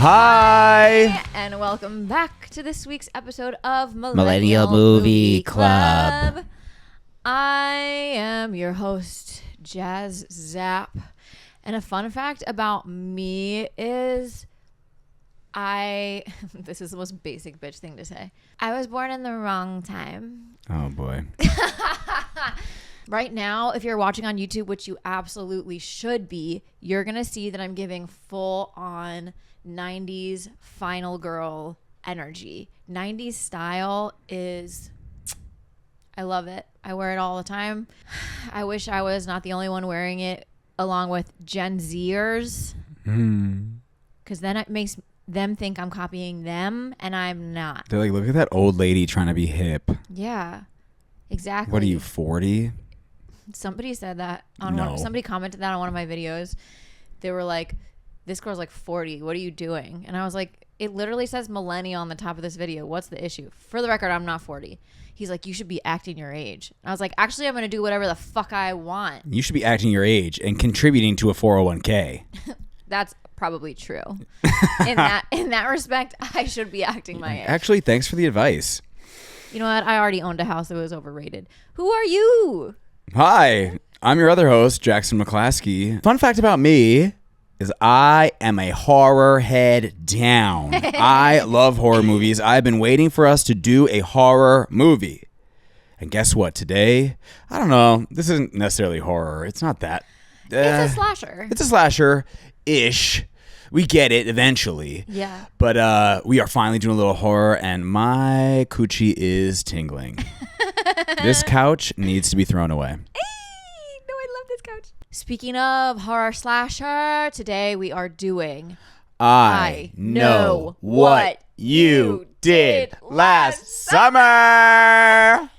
Hi! And welcome back to this week's episode of Millennial Movie Club. I am your host, Jaz Zap. And a fun fact about me is this is the most basic bitch thing to say. I was born in the wrong time. Oh, boy. Right now, if you're watching on YouTube, which you absolutely should be, you're going to see that I'm giving full-on 90s final girl energy. 90s style is... I love it. I wear it all the time. I wish I was not the only one wearing it along with Gen Zers. Because then it makes them think I'm copying them, and I'm not. They're like, look at that old lady trying to be hip. Yeah, exactly. What are you, 40? Somebody said that. Somebody commented that on one of my videos. They were like, this girl's like 40. What are you doing? And I was like, it literally says millennial on the top of this video. What's the issue? For the record, I'm not 40. He's like, you should be acting your age. I was like, actually, I'm going to do whatever the fuck I want. You should be acting your age and contributing to a 401k. That's probably true. In that respect, I should be acting my age. Actually, thanks for the advice. You know what? I already owned a house that was overrated. Who are you? Hi, I'm your other host, Jackson McClaskey. Fun fact about me is I am a horror head down. I love horror movies. I've been waiting for us to do a horror movie. And guess what? Today, I don't know. This isn't necessarily horror. It's not that. It's a slasher. It's a slasher-ish. We get it eventually. Yeah. But we are finally doing a little horror, and my coochie is tingling. This couch needs to be thrown away. Hey, no, I love this couch. Speaking of horror slasher, today we are doing I know what you did last summer.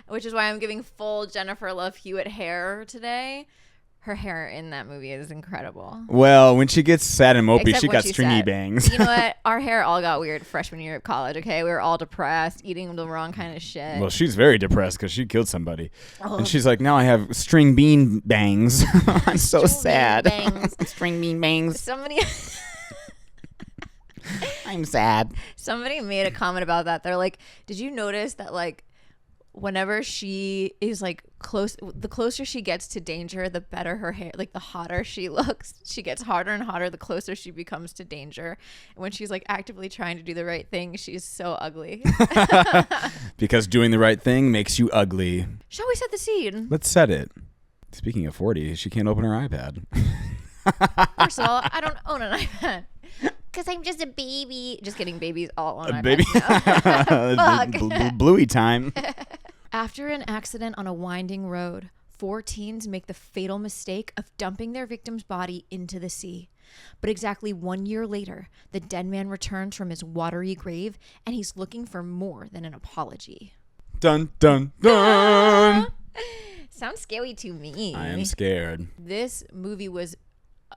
Which is why I'm giving full Jennifer Love Hewitt hair today. Her hair in that movie is incredible. Well, when she gets sad and mopey, Except she what got she stringy said. bangs. You know what? Our hair all got weird freshman year of college, okay? We were all depressed, eating the wrong kind of shit. Well, she's very depressed because she killed somebody. And she's like, now I have string bean bangs. I'm so sad. String bean bangs. Somebody... I'm sad. Somebody made a comment about that. They're like, did you notice that, like, whenever she is like the closer she gets to danger, the better her hair, like the hotter she looks. She gets harder and hotter the closer she becomes to danger. And when she's like actively trying to do the right thing, she's so ugly. Because doing the right thing makes you ugly. Shall we set the scene? Let's set it. Speaking of 40, she can't open her iPad. First of all, I don't own an iPad. Because I'm just a baby. Just kidding, babies all own iPads. Baby. Fuck. Bluey time. After an accident on a winding road, 4 teens make the fatal mistake of dumping their victim's body into the sea. But exactly 1 year later, the dead man returns from his watery grave, and he's looking for more than an apology. Dun, dun, dun. Sounds scary to me. I am scared. This movie was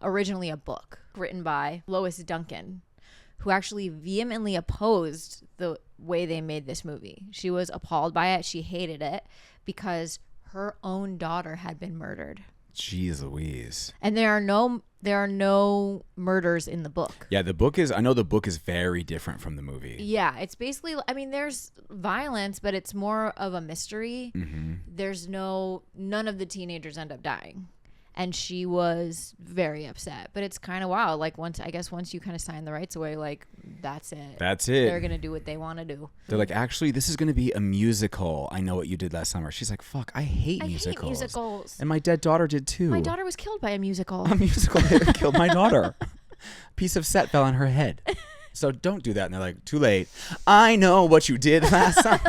originally a book written by Lois Duncan, who actually vehemently opposed the way they made this movie. She was appalled by it. She hated it because her own daughter had been murdered. Jeez Louise. And there are no murders in the book. Yeah, I know the book is very different from the movie. Yeah, it's basically, I mean, there's violence, but it's more of a mystery. Mm-hmm. None of the teenagers end up dying. And she was very upset. But it's kind of wild. Like, once you kind of sign the rights away, like, that's it. That's it. They're going to do what they want to do. They're like, actually, this is going to be a musical. I know what you did last summer. She's like, fuck, I hate musicals. And my dead daughter did too. My daughter was killed by a musical. A musical killed my daughter. A piece of set fell on her head. So don't do that. And they're like, too late. I know what you did last summer.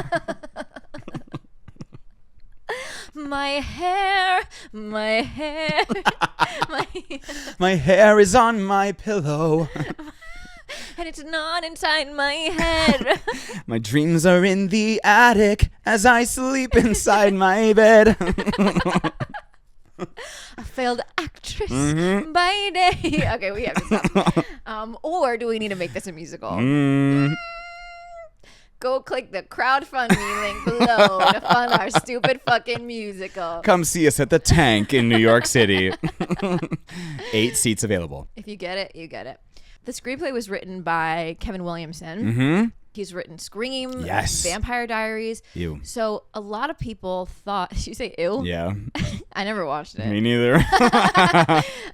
My hair. My hair is on my pillow. And it's not inside my head. My dreams are in the attic as I sleep inside my bed. A failed actress by day. Okay, we have to stop. Or do we need to make this a musical? Go click the crowdfunding link below to fund our stupid fucking musical. Come see us at the Tank in New York City. 8 seats available. If you get it, you get it. The screenplay was written by Kevin Williamson. Mm-hmm. He's written Scream, Yes. Vampire Diaries. Ew. So a lot of people thought, did you say ew? Yeah. I never watched it. Me neither.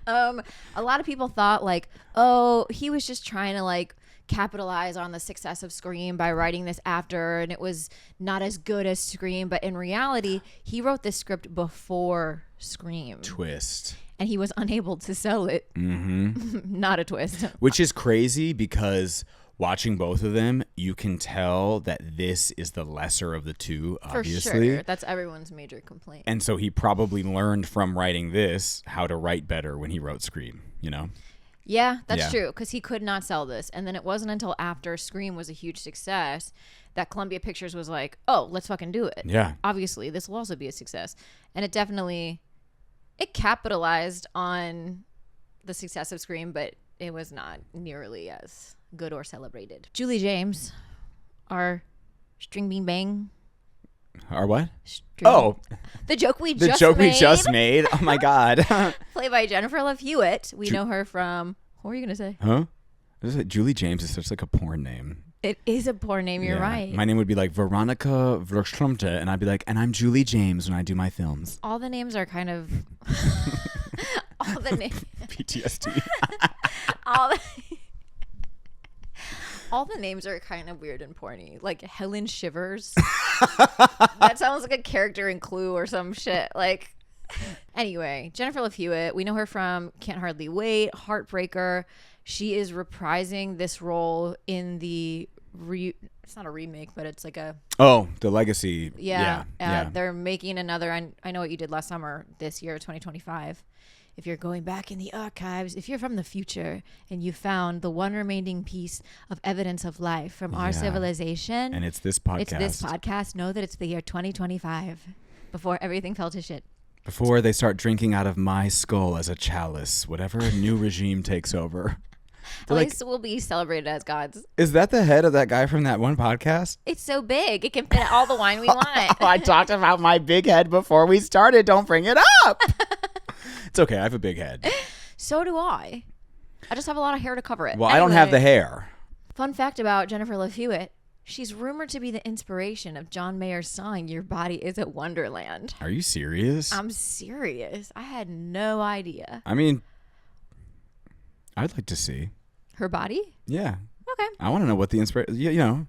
A lot of people thought like, oh, he was just trying to like capitalize on the success of Scream by writing this after, and it was not as good as Scream. But in reality, he wrote this script before Scream. Twist. And he was unable to sell it. Mm-hmm. Not a twist. Which is crazy because watching both of them, you can tell that this is the lesser of the two, obviously. For sure. That's everyone's major complaint. And so he probably learned from writing this how to write better when he wrote Scream, you know? Yeah, that's true, because he could not sell this. And then it wasn't until after Scream was a huge success that Columbia Pictures was like, oh, let's fucking do it. Yeah. Obviously, this will also be a success. And it definitely, it capitalized on the success of Scream, but it was not nearly as good or celebrated. Julie James, our string bean bang. Or what? String- Oh, The joke we the just joke made. we just made. Oh my God. Played by Jennifer Love Hewitt. We know her from, what were you going to say? Huh? Julie James is such like a porn name. It is a poor name. You're Yeah. right. My name would be like Veronica Verstrumte, and I'd be like, and I'm Julie James when I do my films. All the names are kind of all the names. PTSD. All the names are kind of weird and porny. Like Helen Shivers. That sounds like a character in Clue or some shit. Like, anyway, Jennifer Love Hewitt. We know her from Can't Hardly Wait, Heartbreaker. She is reprising this role in the it's not a remake, but it's like a Oh, the Legacy. yeah. Yeah. They're making another. I know what you did last summer. This year, 2025. If you're going back in the archives, if you're from the future and you found the one remaining piece of evidence of life from our civilization, And it's this podcast. it's this podcast, know that it's the year 2025 before everything fell to shit. Before they start drinking out of my skull as a chalice, whatever new regime takes over. At least we'll be celebrated as gods. Is that the head of that guy from that one podcast? It's so big. It can fit all the wine we want. I talked about my big head before we started. Don't bring it up. It's okay. I have a big head. So do I. I just have a lot of hair to cover it. Well, I don't have the hair. Fun fact about Jennifer Love Hewitt. She's rumored to be the inspiration of John Mayer's song, Your Body is a Wonderland. Are you serious? I'm serious. I had no idea. I mean, I'd like to see. Her body? Yeah. Okay. I want to know what the inspiration, you know.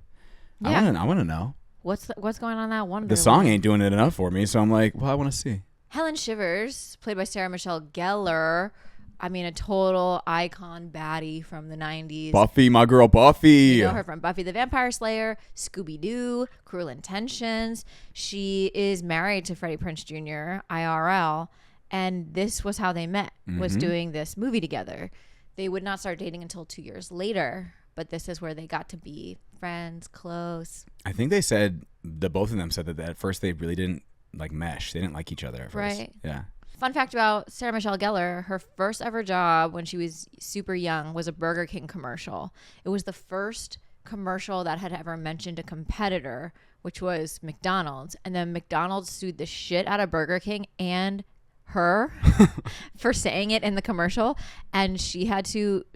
Yeah. I want to know. What's going on in that Wonderland? The song ain't doing it enough for me, so I'm like, well, I want to see. Helen Shivers, played by Sarah Michelle Gellar. I mean, a total icon baddie from the 90s. Buffy, my girl Buffy. You know her from Buffy the Vampire Slayer, Scooby-Doo, Cruel Intentions. She is married to Freddie Prinze Jr., IRL, and this was how they met, was doing this movie together. They would not start dating until 2 years later, but this is where they got to be friends, close. I think they said, both of them said that at first they really didn't like mesh. They didn't like each other at first. Right. Yeah. Fun fact about Sarah Michelle Gellar, her first ever job when she was super young was a Burger King commercial. It was the first commercial that had ever mentioned a competitor, which was McDonald's. And then McDonald's sued the shit out of Burger King and her for saying it in the commercial, and she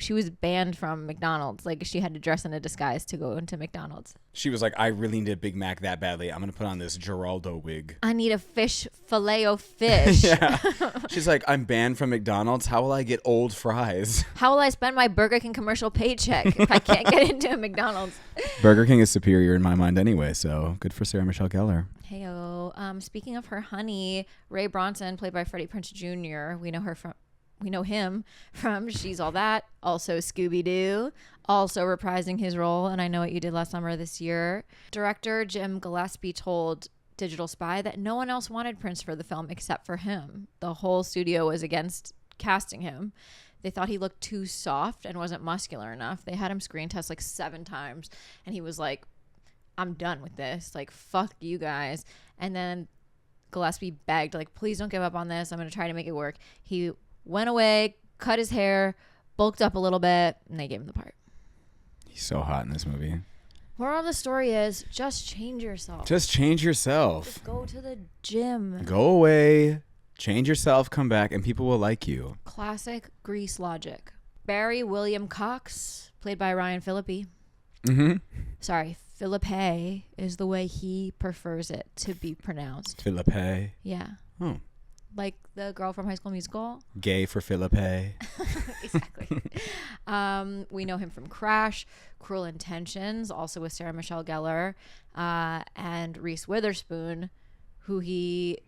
was banned from McDonald's. Like, she had to dress in a disguise to go into McDonald's. She was like, I really need a Big Mac that badly. I'm going to put on this Geraldo wig. I need a filet o fish. Yeah. She's like, I'm banned from McDonald's. How will I get old fries? How will I spend my Burger King commercial paycheck if I can't get into a McDonald's? Burger King is superior in my mind anyway, so good for Sarah Michelle Gellar. Heyo. Speaking of her honey, Ray Bronson, played by Freddie Prinze Jr. We know him from She's All That, also Scooby-Doo, also reprising his role in I Know What You Did Last Summer this year. Director Jim Gillespie told Digital Spy that no one else wanted Prince for the film except for him. The whole studio was against casting him. They thought he looked too soft and wasn't muscular enough. They had him screen test like 7 times, and he was like, I'm done with this. Like, fuck you guys. And then Gillespie begged, like, please don't give up on this. I'm going to try to make it work. He went away, cut his hair, bulked up a little bit, and they gave him the part. He's so hot in this movie. Moral of the story is just change yourself. Just change yourself. Just go to the gym. Go away, change yourself, come back, and people will like you. Classic Grease logic. Barry William Cox, played by Ryan Phillippe. Mm-hmm. Sorry, Philippe is the way he prefers it to be pronounced. Philippe. Yeah. Oh. Like the girl from High School Musical. Gay for Philippe. Exactly. We know him from Crash, Cruel Intentions, also with Sarah Michelle Gellar, and Reese Witherspoon, who he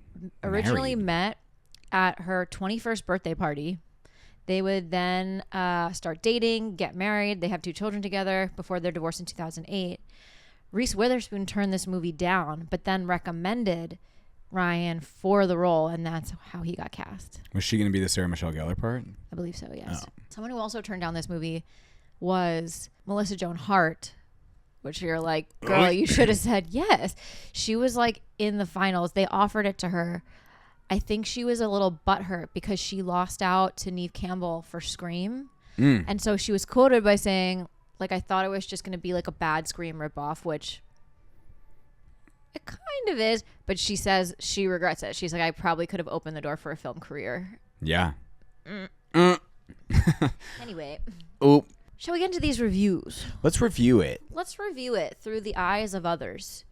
originally met at her 21st birthday party. They would then start dating, get married. They have 2 children together before their divorce in 2008. Reese Witherspoon turned this movie down, but then recommended Ryan for the role, and that's how he got cast. Was she going to be the Sarah Michelle Gellar part? I believe so, yes. Oh. Someone who also turned down this movie was Melissa Joan Hart, which you're like, girl, you should have said yes. She was like in the finals. They offered it to her. I think she was a little butthurt because she lost out to Neve Campbell for Scream. And so she was quoted by saying, like, I thought it was just going to be like a bad Scream ripoff, which it kind of is. But she says she regrets it. She's like, I probably could have opened the door for a film career. Yeah. Anyway. Oh. Shall we get into these reviews? Let's review it. Let's review it through the eyes of others.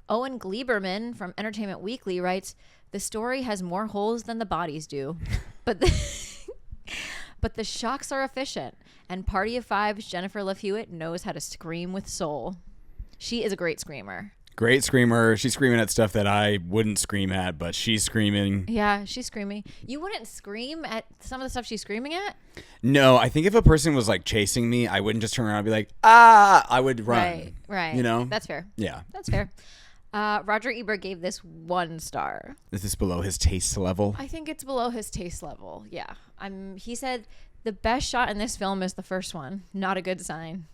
Owen Gleiberman from Entertainment Weekly writes, the story has more holes than the bodies do, but the shocks are efficient, and Party of Five's Jennifer Love Hewitt knows how to scream with soul. She is a great screamer. Great screamer. She's screaming at stuff that I wouldn't scream at, but she's screaming. Yeah, she's screaming. You wouldn't scream at some of the stuff she's screaming at? No, I think if a person was like chasing me, I wouldn't just turn around and be like, ah, I would run. Right. You know? That's fair. Yeah. That's fair. Roger Ebert gave this 1 star. Is this below his taste level? I think it's below his taste level. Yeah. He said the best shot in this film is the first one. Not a good sign.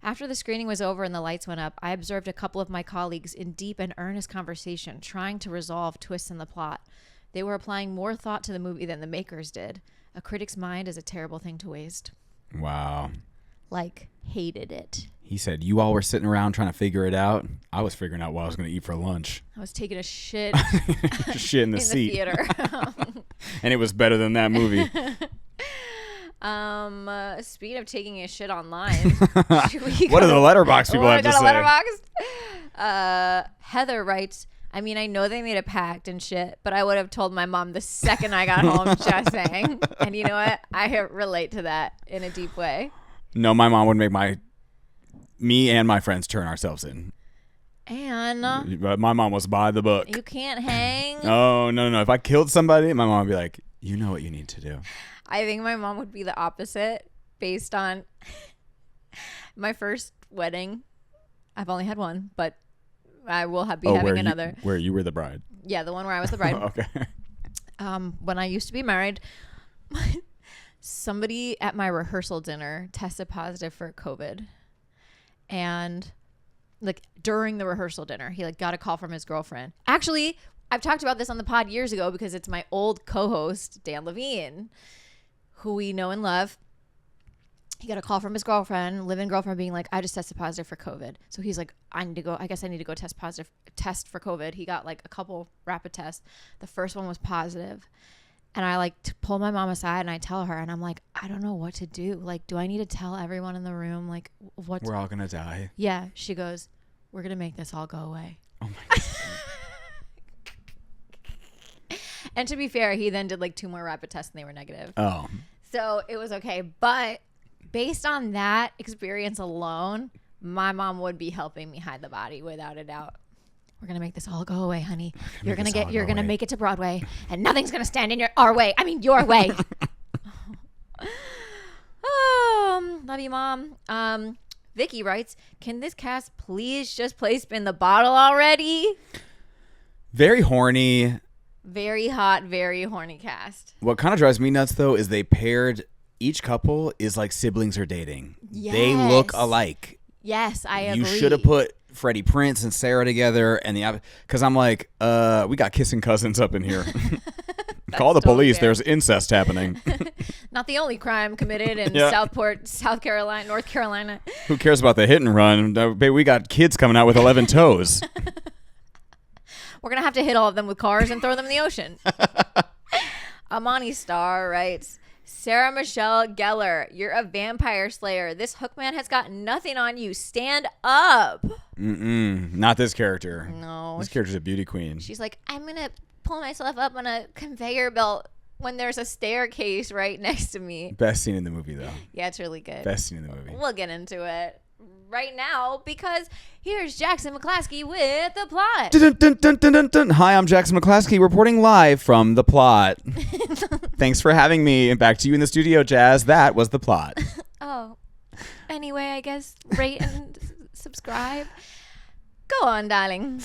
After the screening was over and the lights went up, I observed a couple of my colleagues in deep and earnest conversation, trying to resolve twists in the plot. They were applying more thought to the movie than the makers did. A critic's mind is a terrible thing to waste. Wow. Like, hated it. He said, you all were sitting around trying to figure it out. I was figuring out what I was going to eat for lunch. I was taking a shit Shit in the seat. The theater. And it was better than that movie. Speaking of taking a shit online. What do the letterbox people have to say? Heather writes, I mean, I know they made a pact and shit, but I would have told my mom the second I got home, just saying. And you know what? I relate to that in a deep way. No, my mom would make me and my friends turn ourselves in. And But my mom was by the book. You can't hang. Oh, no. If I killed somebody, my mom would be like, you know what you need to do. I think my mom would be the opposite based on my first wedding. I've only had one, but I will be having another. Where you were the bride. Yeah, the one where I was the bride. Okay. When I used to be married, somebody at my rehearsal dinner tested positive for COVID. And like during the rehearsal dinner, he like got a call from his girlfriend. Actually, I've talked about this on the pod years ago because it's my old co-host, Dan Levine, who we know and love. He got a call from his girlfriend, live-in girlfriend, being like, I just tested positive for COVID. So he's like, I guess I need to go test for COVID. He got like a couple rapid tests. The first one was positive. And I like to pull my mom aside and I tell her, and I'm like, I don't know what to do. Like, do I need to tell everyone in the room, like, what? We're all going to die. Yeah. She goes, we're going to make this all go away. Oh my God. And to be fair, he then did like 2 more rapid tests and they were negative. Oh. So it was okay. But based on that experience alone, my mom would be helping me hide the body without a doubt. We're going to make this all go away, honey. You're going to make it to Broadway and nothing's going to stand in your way. Your way. Love you, Mom. Vicky writes, can this cast please just play Spin the Bottle already? Very horny. Very hot, very horny cast. What kind of drives me nuts, though, is they paired, each couple is like siblings are dating. Yes. They look alike. Yes, I agree. You should have put Freddie Prinze and Sarah together, and because I'm like, we got kissing cousins up in here. Call the police. Fair. There's incest happening. Not the only crime committed in Southport, South Carolina, North Carolina. Who cares about the hit and run? Baby, we got kids coming out with 11 toes. We're going to have to hit all of them with cars and throw them in the ocean. Amani Starr writes, Sarah Michelle Gellar, you're a vampire slayer. This hookman has got nothing on you. Stand up. Not this character. No. This character's a beauty queen. She's like, I'm going to pull myself up on a conveyor belt when there's a staircase right next to me. Best scene in the movie, though. Yeah, it's really good. Best scene in the movie. We'll get into it right now because here's Jackson McClaskey with The Plot. Dun, dun, dun, dun, dun, dun. Hi, I'm Jackson McClaskey reporting live from The Plot. Thanks for having me. And back to you in the studio, Jazz. That was The Plot. Oh. Anyway, I guess rate and subscribe. Go on, darling.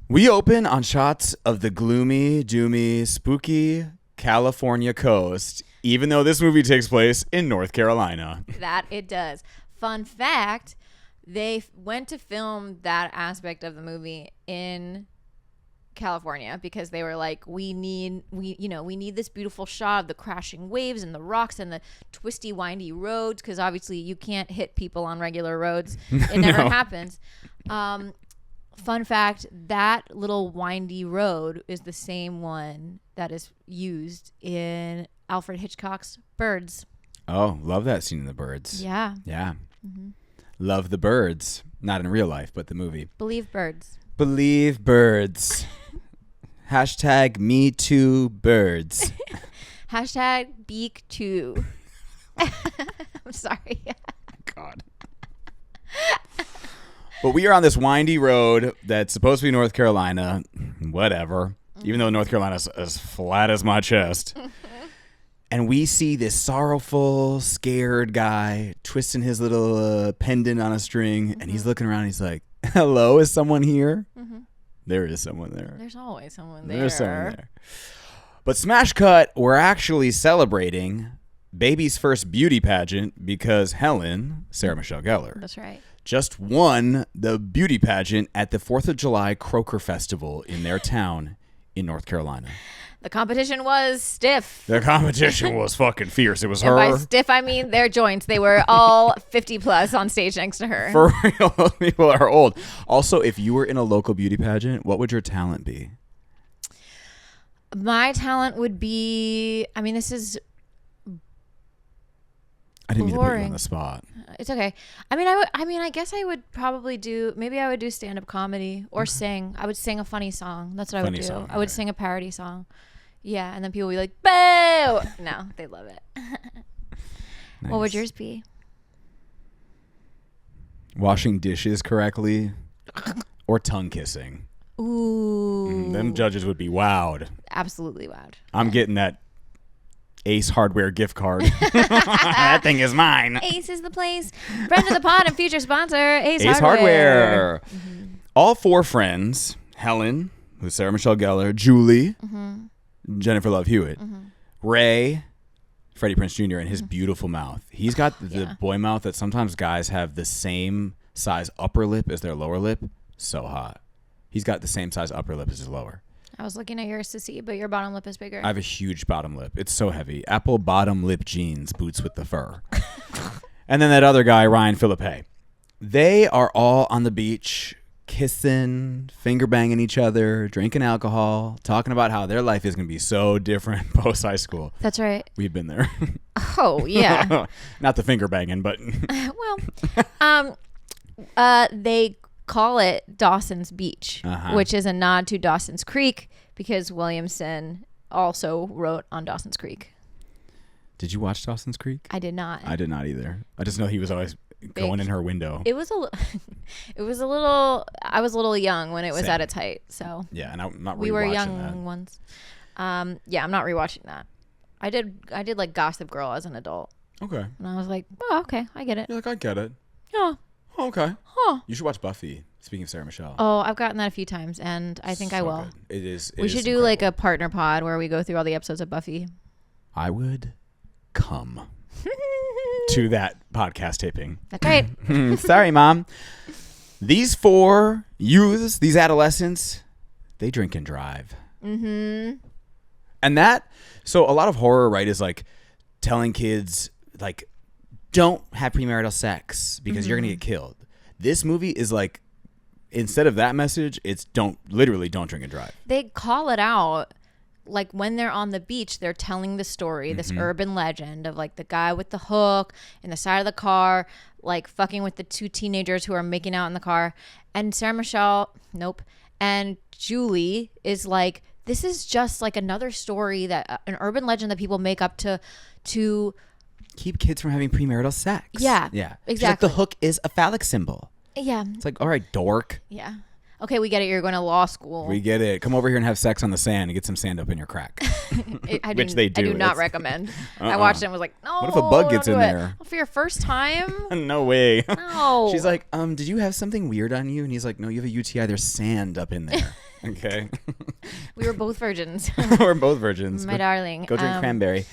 We open on shots of the gloomy, doomy, spooky California coast, even though this movie takes place in North Carolina. That it does. Fun fact, they went to film that aspect of the movie in California because they were like, we need this beautiful shot of the crashing waves and the rocks and the twisty, windy roads, because obviously you can't hit people on regular roads. It never happens. Fun fact, that little windy road is the same one that is used in Alfred Hitchcock's Birds. Oh, love that scene in The Birds. Yeah. Yeah. Mm-hmm. Love the birds. Not in real life, but the movie. Believe birds. Believe birds. Hashtag me too birds. Hashtag beak too. I'm sorry. God. But we are on this windy road that's supposed to be North Carolina. Whatever. Even though North Carolina's as flat as my chest. And we see this sorrowful, scared guy twisting his little pendant on a string. And he's looking around and he's like, hello, is someone here? There is someone there. There's always someone there. There's someone there. But smash cut, we're actually celebrating baby's first beauty pageant because Helen, Sarah Michelle Gellar, That's right, just won the beauty pageant at the 4th of July Croker Festival in their town in North Carolina. The competition was stiff. The competition was fucking fierce. It was And her. by stiff, I mean their joints. They were all 50 plus on stage next to her. For real, those people are old. Also, if you were in a local beauty pageant, what would your talent be? My talent would be, I mean, this is I didn't mean to put you on boring. the spot. It's okay. I guess I would probably maybe I would do stand-up comedy or sing. I would sing a funny song. That's what I would do. Song, I would okay. sing a parody song. Yeah, and then people would be like, boo! No, they love it. Nice. What would yours be? Washing dishes correctly or tongue kissing. Ooh. Them judges would be wowed. Absolutely loud. I'm getting that Ace Hardware gift card. That thing is mine. Ace is the place. Friend of the pod and future sponsor, Ace Ace Hardware. Hardware. All four friends, Helen, who's Sarah Michelle Gellar, Julie, Jennifer Love Hewitt, Ray, Freddie Prinze Jr., and his beautiful mouth. He's got the boy mouth that sometimes guys have the same size upper lip as their lower lip. So hot. He's got the same size upper lip as his lower. I was looking at yours to see, but your bottom lip is bigger. I have a huge bottom lip. It's so heavy. Apple bottom lip jeans, boots with the fur. And then that other guy, Ryan Philippe. They are all on the beach, kissing, finger banging each other, drinking alcohol, talking about how their life is going to be so different post high school. That's right. We've been there. Oh, yeah. Not the finger banging, but They call it Dawson's Beach, which is a nod to Dawson's Creek because Williamson also wrote on Dawson's Creek. Did you watch Dawson's Creek? I did not. I did not either. I just know he was always going in her window. It was a little. I was a little young when it was Same. at its height, so Yeah, and I'm not rewatching we were young that. ones. Yeah, I'm not rewatching that. I did like Gossip Girl as an adult, Okay. and I was like, oh, okay, I get it. You're like, I get it. Yeah. Oh, okay. Huh. You should watch Buffy. Speaking of Sarah Michelle. Oh, I've gotten that a few times, and I think I So will. good. It is. We should do like a partner pod where we go through all the episodes of Buffy. I would come to that podcast taping. That's right. Sorry, Mom. These four youths, these adolescents, they drink and drive. Mm-hmm. And that, so a lot of horror, right, is like telling kids, like, don't have premarital sex because you're going to get killed. This movie is like, instead of that message, it's don't drink and drive. They call it out like when they're on the beach, they're telling the story, this urban legend of like the guy with the hook in the side of the car, like fucking with the 2 teenagers who are making out in the car. And Sarah Michelle, nope. And Julie is like, this is just like another story that an urban legend that people make up to keep kids from having premarital sex. Yeah. Yeah. Exactly. She's like, the hook is a phallic symbol. Yeah. It's like, all right, dork. Yeah. Okay, we get it. You're going to law school. We get it. Come over here and have sex on the sand and get some sand up in your crack. Which they do. I do not recommend. I watched it and was like, no. What if a bug gets in there? Well, for your first time? No way. No. She's like, did you have something weird on you? And he's like, no, you have a UTI. There's sand up in there. Okay. We were both virgins. We're both virgins. My darling. Go drink cranberry.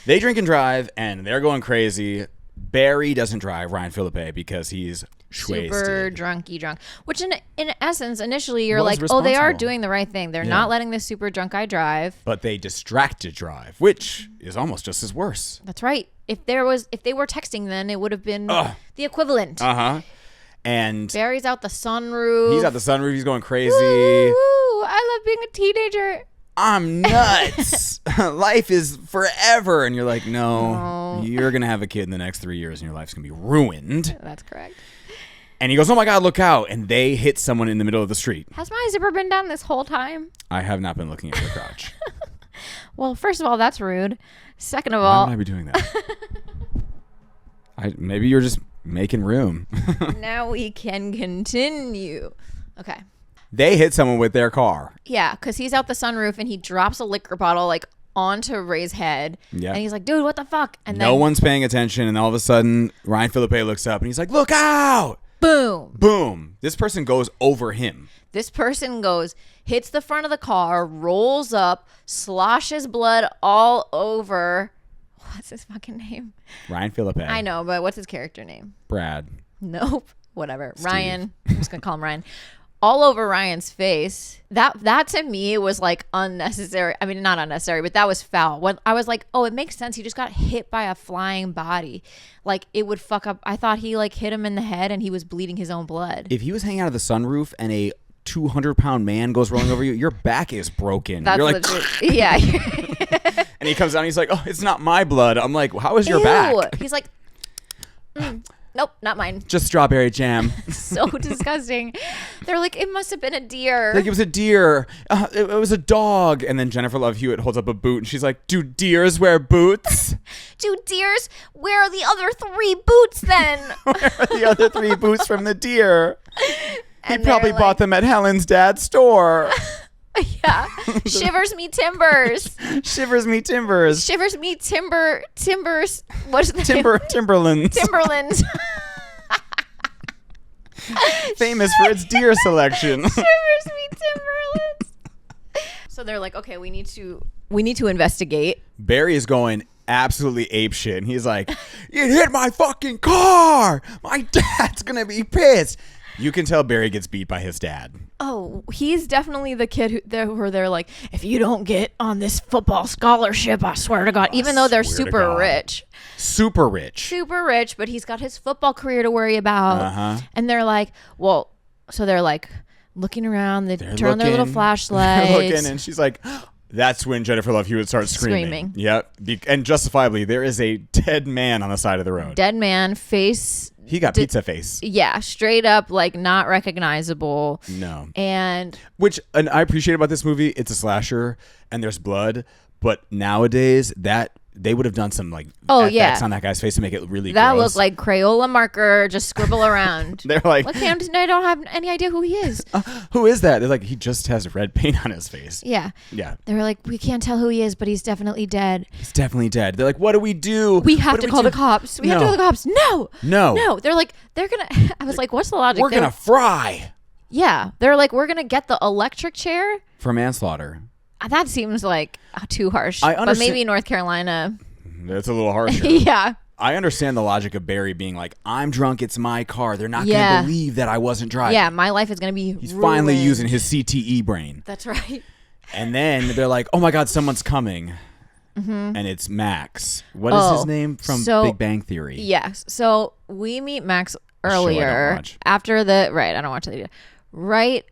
They drink and drive, and they're going crazy. Barry doesn't drive, Ryan Philippe, because he's super drunky drunk. Which in essence, initially you're Was like, oh, they are responsible. doing the right thing. They're not letting this super drunk guy drive. But they distracted drive, which is almost just as worse. That's right. If they were texting, then it would have been the equivalent. And Barry's out the sunroof. he's out the sunroof. He's going crazy. Woo, I love being a teenager. I'm nuts. Life is forever. And you're like, no, you're going to have a kid in the next 3 years and your life's going to be ruined. That's correct. And he goes, oh my God, look out. And they hit someone in the middle of the street. Has my zipper been down this whole time? I have not been looking at your crotch. Well, first of all, that's rude. Second of Why all, would I be doing that? Maybe you're just making room. now we can continue. Okay. They hit someone with their car. Yeah, because he's out the sunroof and he drops a liquor bottle like onto Ray's head. Yeah. And he's like, dude, what the fuck? And No then one's paying attention. And all of a sudden, Ryan Philippe looks up and he's like, look out. boom. Boom. This person goes over him. This person hits the front of the car, rolls up, sloshes blood all over. What's his fucking name? Ryan Philippe. I know, but what's his character name? Brad. Nope. Whatever. Ryan. I'm just going to call him Ryan. All over Ryan's face. That to me was like unnecessary. I mean, not unnecessary, but that was foul. When I was like, oh, it makes sense. He just got hit by a flying body. Like it would fuck up. I thought he like hit him in the head and he was bleeding his own blood. If he was hanging out of the sunroof and a 200-pound man goes rolling over you, your back is broken. That's You're like, yeah. and he comes down and he's like, oh, it's not my blood. I'm like, how is your Ew. back? He's like, nope, not mine. Just strawberry jam. So disgusting. They're like, it must have been a deer. Like it was a deer. It was a dog. And then Jennifer Love Hewitt holds up a boot and she's like, do deers wear boots? Do deers? Where are the other 3 boots then? Where are the other 3 boots from the deer? And he probably they're bought like, them at Helen's dad's store. Yeah. Shivers me timbers. Shivers me timbers. Shivers me timbers. What's the Timberlands. Timberlands. Famous for its deer selection. Shivers me Timberlands. So they're like, okay, we need to investigate. Barry is going absolutely apeshit. And he's like, you hit my fucking car. My dad's going to be pissed. You can tell Barry gets beat by his dad. Oh, he's definitely the kid where they're like, if you don't get on this football scholarship, I swear to God, even though they're super rich. Super rich. Super rich, but he's got his football career to worry about. And they're like, well, so they're like looking around. They turn on their little flashlights. They're looking, and she's like, that's when Jennifer Love Hewitt starts screaming. Yep. And justifiably, there is a dead man on the side of the road. Dead man, face. He got pizza face. Yeah, straight up, like not recognizable. No. And I appreciate about this movie, it's a slasher and there's blood, but nowadays they would have done some like FX on that guy's face to make it really that gross. looked like Crayola marker, just scribble around. They're like, look, I don't have any idea who he is. Who is that? They're like, he just has red paint on his face. Yeah. Yeah. They were like, we can't tell who he is, but he's definitely dead. He's definitely dead. They're like, what do we do? We have to call the cops. We have to call the cops. No. They're like, they're going to, I was like, what's the logic? We're going to fry. Yeah. They're like, we're going to get the electric chair. For manslaughter. That seems like too harsh. I understand. But maybe North Carolina. That's a little harsher. Yeah. I understand the logic of Barry being like, I'm drunk, it's my car. They're not going to believe that I wasn't driving. Yeah, my life is going to be He's ruined. finally using his CTE brain. That's right. And then they're like, oh my God, someone's coming. And it's Max. What is his name from Big Bang Theory? Yes. So we meet Max earlier. I don't watch. After the, right, I don't watch it either. right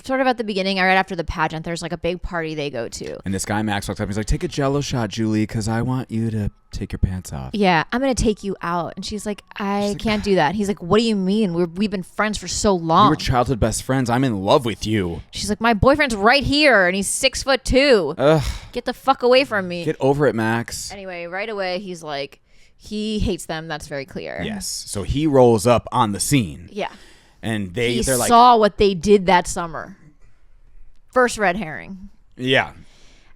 sort of at the beginning, right after the pageant, there's like a big party they go to. And this guy, Max, walks up and he's like, take a Jello shot, Julie, because I want you to take your pants off. Yeah, I'm going to take you out. And she's like, I can't do that. He's like, what do you mean? We've been friends for so long. We were childhood best friends. I'm in love with you. She's like, my boyfriend's right here and he's 6'2". Ugh. Get the fuck away from me. Get over it, Max. Anyway, right away, he's like, he hates them. That's very clear. Yes. So he rolls up on the scene. Yeah. And He they're like, saw what they did that summer. First red herring. yeah.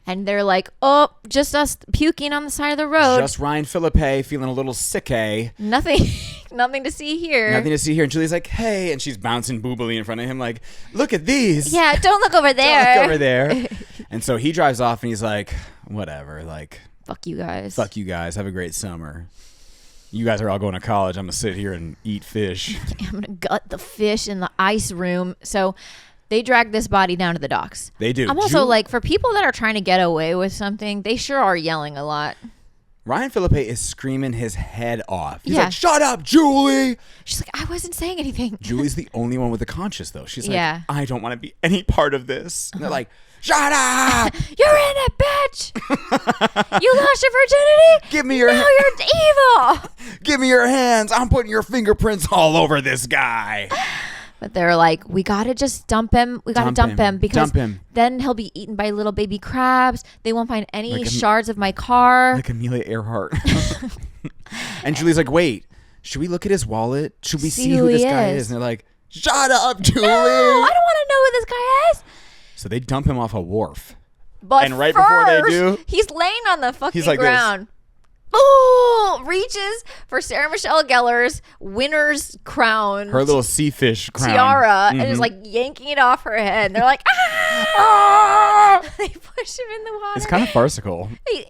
And they're like, oh, just us puking on the side of the road. Just Ryan Philippe feeling a little sick-a. Nothing to see here. Nothing to see here. And Julie's like, hey. And she's bouncing boobily in front of him like, look at these. Yeah, don't look over there. Don't look over there. And so he drives off and he's like, whatever. Like, fuck you guys. fuck you guys. Have a great summer. You guys are all going to college. I'm going to sit here and eat fish. I'm going to gut the fish in the ice room. So they drag this body down to the docks. They do. I'm also like, for people that are trying to get away with something, they sure are yelling a lot. Ryan Philippe is screaming his head off. He's Yeah. like, shut up, Julie. She's like, I wasn't saying anything. Julie's the only one with the conscience, though. She's like, Yeah. I don't want to be any part of this. And they're like, shut up. You're in it, bitch. You lost your virginity? Give me your Now you're evil. Give me your hands. I'm putting your fingerprints all over this guy. But they're like, we got to just dump him. We got to dump him because Dump him. then he'll be eaten by little baby crabs. They won't find any Like a- shards of my car. Like Amelia Earhart. And Julie's like, wait, should we look at his wallet? Should we see who this guy is? And they're like, shut up, Julie. No, I don't want to know who this guy is. So they dump him off a wharf. But And right before they do, he's laying on the fucking he's like this. ground. Ooh, reaches for Sarah Michelle Gellar's winner's crown. Her little sea fish crown. tiara and is like yanking it off her head. And they're like, ah! They push him in the water. It's kind of farcical.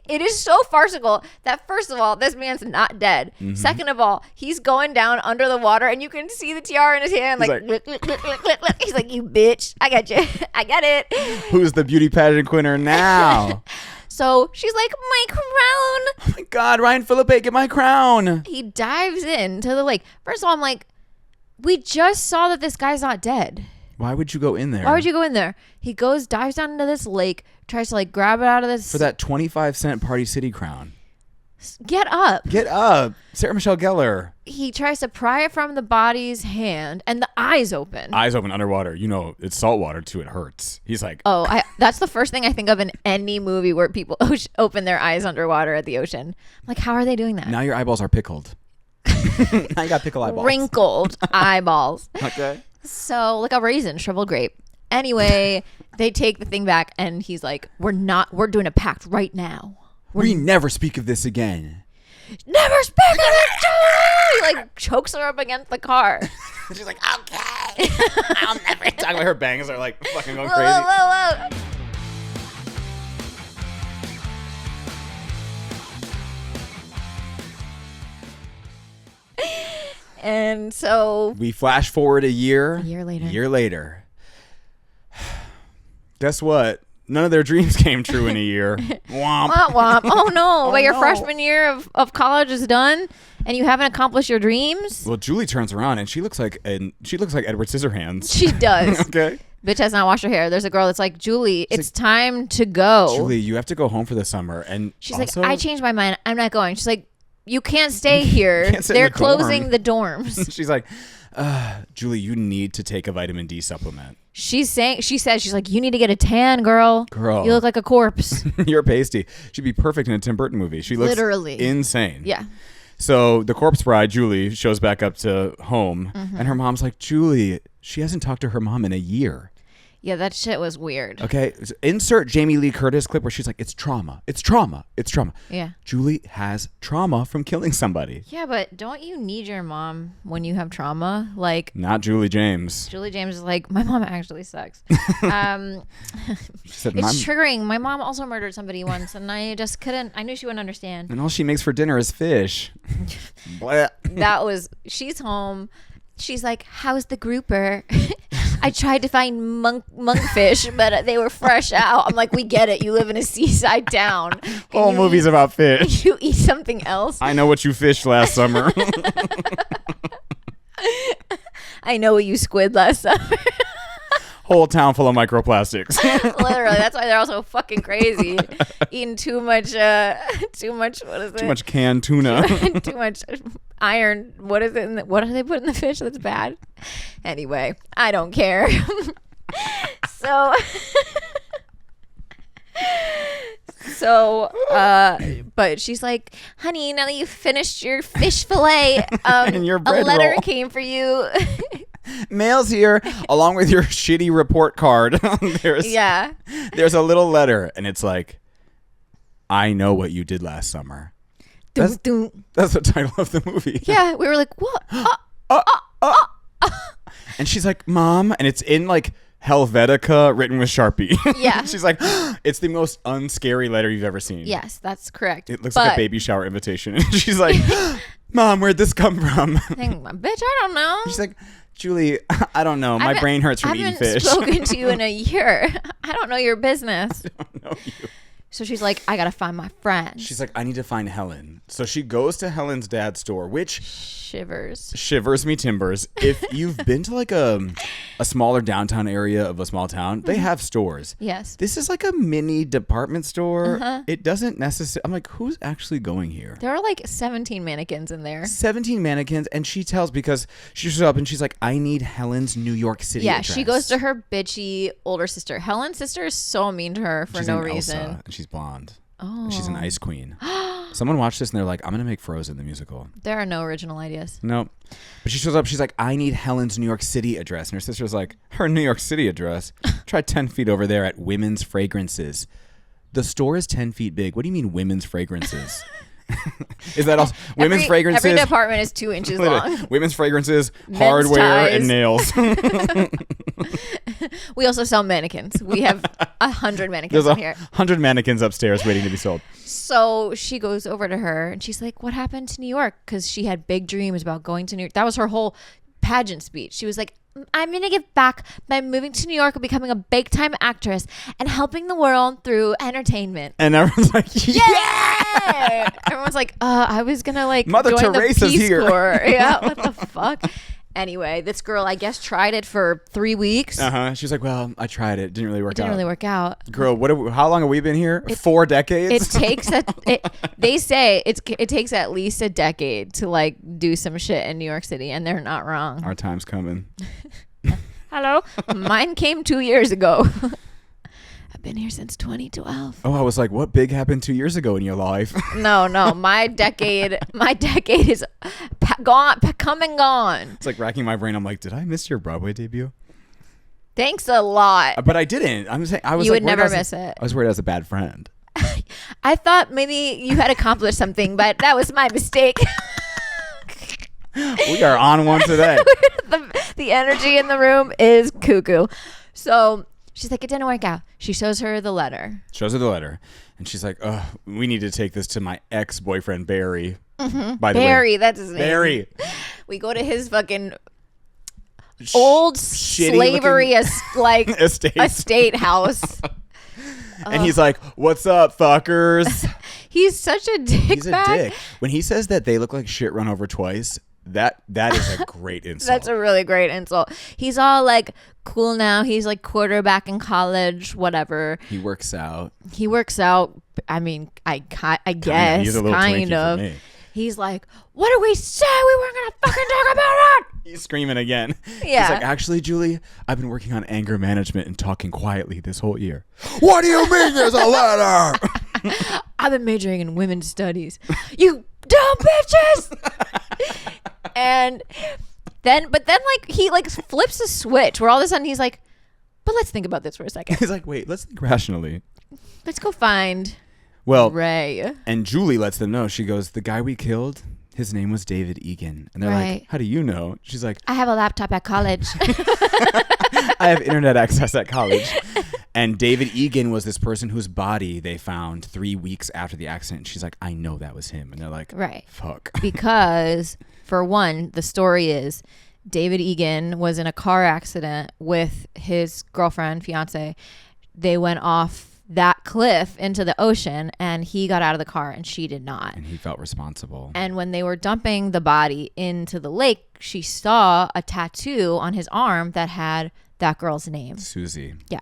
It is so farcical that, first of all, this man's not dead. Second of all, he's going down under the water and you can see the tiara in his hand. He's Like, like- lick, lick, lick, lick, lick. He's like, you bitch. I got you. I got it. Who's the beauty pageant winner now? So she's like, my crown. Oh my God, Ryan Philippe, get my crown. He dives into the lake. First of all, I'm like, we just saw that this guy's not dead. Why would you go in there? Why would you go in there? He dives down into this lake, tries to like grab it out of this. For that 25-cent Party City crown. Get up. Get up. Sarah Michelle Gellar. He tries to pry it from the body's hand and the eyes open. Eyes open underwater. You know, it's salt water too. It hurts. He's like, Oh, that's the first thing I think of in any movie where people open their eyes underwater at the ocean. I'm like, how are they doing that? now your eyeballs are pickled. Now you got pickle eyeballs. Wrinkled eyeballs. Okay. So like a raisin, shriveled grape. Anyway, they take the thing back and he's like, we're doing a pact right now. We never speak of this again. Never speak of it, Julie! He like chokes her up against the car. She's like, okay. I'll never talk about her bangs are like fucking going Whoa, crazy. whoa, whoa. And so We flash forward a year. A year later. Year later. Guess what? None of their dreams came true in a year. Womp. womp womp. Oh no, Oh, but your no. freshman year of college is done and you haven't accomplished your dreams? Well, Julie turns around and she looks like Edward Scissorhands. She does. Okay. Bitch has not washed her hair. There's a girl that's like, Julie, it's time to go. Julie, you have to go home for the summer. And She's also, like, I changed my mind. I'm not going. She's like, you can't stay here. can't sit in They're the dorm." closing the dorms. She's like, Julie, you need to take a vitamin D supplement. She's like, you need to get a tan, girl. Girl. You look like a corpse. You're pasty. She'd be perfect in a Tim Burton movie. She looks Literally. insane. Yeah. So the corpse bride, Julie, shows back up to home. Mm-hmm. And her mom's like, Julie, she hasn't talked to her mom in a year. Yeah, that shit was weird. Okay, so insert Jamie Lee Curtis clip where she's like, it's trauma. It's trauma. It's trauma. Yeah. Julie has trauma from killing somebody. Yeah, but don't you need your mom when you have trauma? Like, Not Julie James. Julie James is like, my mom actually sucks. She said, It's triggering. My mom also murdered somebody once, and I just couldn't. I knew she wouldn't understand. and all she makes for dinner is fish. Blah. She's home. She's like, how's the grouper? I tried to find monkfish, but they were fresh out. I'm like, we get it. You live in a seaside town. Whole movie's about fish. You eat something else? I know what you fished last summer. I know what you squid last summer. Whole town full of microplastics. Literally, that's why they're all so fucking crazy. Eating too much, what is it? Too much canned tuna. Too much iron. What is it? What do they put in the fish that's bad? Anyway, I don't care. So, but she's like, honey, now that you've finished your fish fillet, And your bread a letter roll. came for you. Mail's here, along with your shitty report card. There's a little letter, and it's like, I know what you did last summer. That's the title of the movie. Yeah, we were like, what? And she's like, Mom, and it's in like Helvetica written with Sharpie. Yeah. She's like, it's the most unscary letter you've ever seen. Yes, that's correct. It looks like a baby shower invitation. And she's like, Mom, where'd this come from? Bitch, I don't know. She's like, Julie, I don't know. My brain hurts from eating fish. I haven't spoken to you in a year. I don't know your business. I don't know you. So she's like, I gotta find my friend. She's like, I need to find Helen. So she goes to Helen's dad's store, which shivers me timbers. If you've been to like a smaller downtown area of a small town, they have stores. Yes. This is like a mini department store. It doesn't necessarily. I'm like, who's actually going here? There are like 17 mannequins in there. 17 mannequins, and she tells, because she shows up and she's like, I need Helen's New York City address. She goes to her bitchy older sister. Helen's sister is so mean to her for no reason. Elsa, and she's blonde. Oh. She's an ice queen. Someone watched this and they're like, I'm going to make Frozen the musical. There are no original ideas. Nope. But she shows up. She's like, I need Helen's New York City address. And her sister's like, her New York City address? Try 10 feet over there at Women's Fragrances. The store is 10 feet big. What do you mean Women's Fragrances? Is that also Women's Fragrances? Every department is 2 inches long. Women's Fragrances, Men's hardware, ties. and nails. We also sell mannequins. We have 100 mannequins in here. 100 mannequins upstairs waiting to be sold. So she goes over to her and she's like, what happened to New York? Because she had big dreams about going to New York. That was her whole pageant speech. She was like, I'm going to give back by moving to New York and becoming a big time actress and helping the world through entertainment. And everyone's like, yeah! Everyone's like, I was going to like Mother join Teresa's the Peace here. Corps. Yeah, what the fuck? Anyway, this girl, I guess, tried it for 3 weeks. She's like, well, I tried it. Didn't really work out. Didn't really work out. Girl, how long have we been here? 4 decades? They say it takes at least a decade to like do some shit in New York City, and they're not wrong. Our time's coming. Hello? Mine came 2 years ago. I've been here since 2012. Oh, I was like, what big happened 2 years ago in your life? No, my decade is come and gone. It's like racking my brain. I'm like, did I miss your Broadway debut? Thanks a lot. But I didn't. I'm saying I was. You like, would never miss it. I was worried I was a bad friend. I thought maybe you had accomplished something, but that was my mistake. We are on one today. The energy in the room is cuckoo. So she's like, it didn't work out. She shows her the letter. And she's like, oh, we need to take this to my ex-boyfriend, Barry. By the way. Barry, that's his name. Barry. We go to his fucking old slavery estate house. And he's like, what's up, fuckers? He's such a dick. He's a dick. When he says that they look like shit run over twice, that is a great insult. That's a really great insult. He's all like cool now. He's like quarterback in college, whatever. He works out. I mean, I guess He's a little kind Twinkie of. for me. He's like, what did we say? We weren't going to fucking talk about it. He's screaming again. Yeah. He's like, actually, Julie, I've been working on anger management and talking quietly this whole year. What do you mean there's a letter? I've been majoring in women's studies. You dumb bitches. But then like he like flips a switch where all of a sudden he's like, but let's think about this for a second. He's like, wait, let's think rationally. Let's go find Ray. And Julie lets them know. She goes, the guy we killed, his name was David Egan. And they're like, how do you know? She's like, I have a laptop at college. I have internet access at college. And David Egan was this person whose body they found 3 weeks after the accident. She's like, I know that was him. And they're like, right. Fuck. Because for one, the story is David Egan was in a car accident with his girlfriend, fiance. They went off that cliff into the ocean and he got out of the car and she did not. And he felt responsible. And when they were dumping the body into the lake, she saw a tattoo on his arm that that girl's name. Susie. Yeah.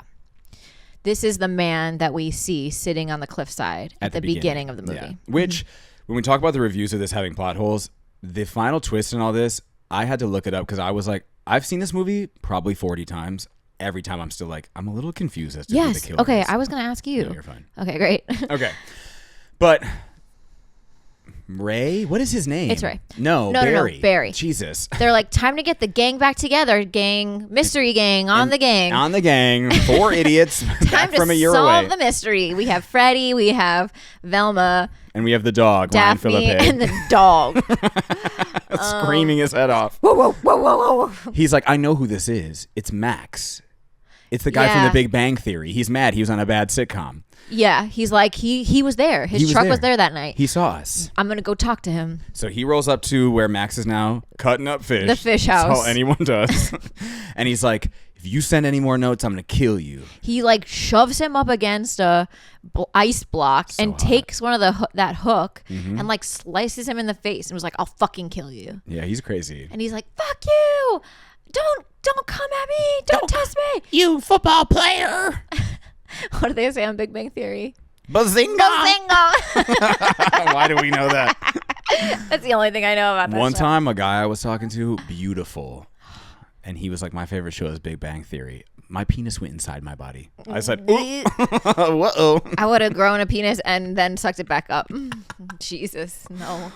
This is the man that we see sitting on the cliffside at the beginning of the movie. Yeah. Which, when we talk about the reviews of this having plot holes, the final twist in all this, I had to look it up because I was like, I've seen this movie probably 40 times. Every time I'm still like, I'm a little confused as to who the killer Okay, is. I was going to ask you. No, you're fine. Okay, great. Okay. But Ray? What is his name? It's Ray. No, Barry. No, Barry. Jesus. They're like, time to get the gang back together. Gang, mystery gang, on the gang. On the gang. 4 idiots back from a year solve away. the mystery. We have Freddie, we have Velma, And we have the dog, Daphne, Ryan Philippe. and the dog. Screaming his head off. Whoa, whoa, whoa, whoa, whoa. He's like, I know who this is. It's Max. It's the guy from The Big Bang Theory. He's mad. He was on a bad sitcom. Yeah, he's like, he was there. His truck was there that night. He saw us. I'm going to go talk to him. So he rolls up to where Max is now cutting up fish. The fish house. That's all anyone does. And he's like, if you send any more notes, I'm going to kill you. He like shoves him up against a ice block and hot. takes one of that hook and like slices him in the face and was like, I'll fucking kill you. Yeah, he's crazy. And he's like, fuck you. Don't come at me. Don't test me. You football player. What do they say on Big Bang Theory? Bazinga. Bazinga. Why do we know that? That's the only thing I know about that One show. time, a guy I was talking to, beautiful. And he was like, my favorite show is Big Bang Theory. My penis went inside my body. I said, whoa. I would have grown a penis and then sucked it back up. Jesus, no.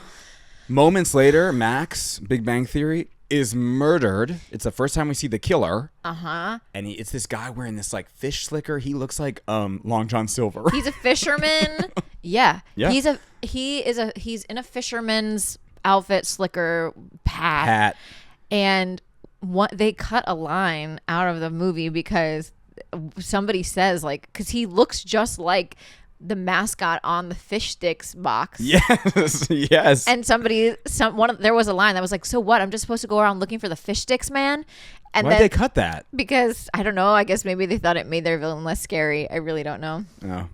Moments later, Max, Big Bang Theory, is murdered. It's the first time we see the killer. Uh-huh. And it's this guy wearing this like fish slicker. He looks like Long John Silver. He's a fisherman. Yeah. Yeah. He's in a fisherman's outfit, slicker, hat. And they cut a line out of the movie because somebody says like, because he looks just like the mascot on the fish sticks box. Yes. And there was a line that was like, so what? I'm just supposed to go around looking for the fish sticks, man. And Why'd they cut that? Because I don't know. I guess maybe they thought it made their villain less scary. I really don't know. No.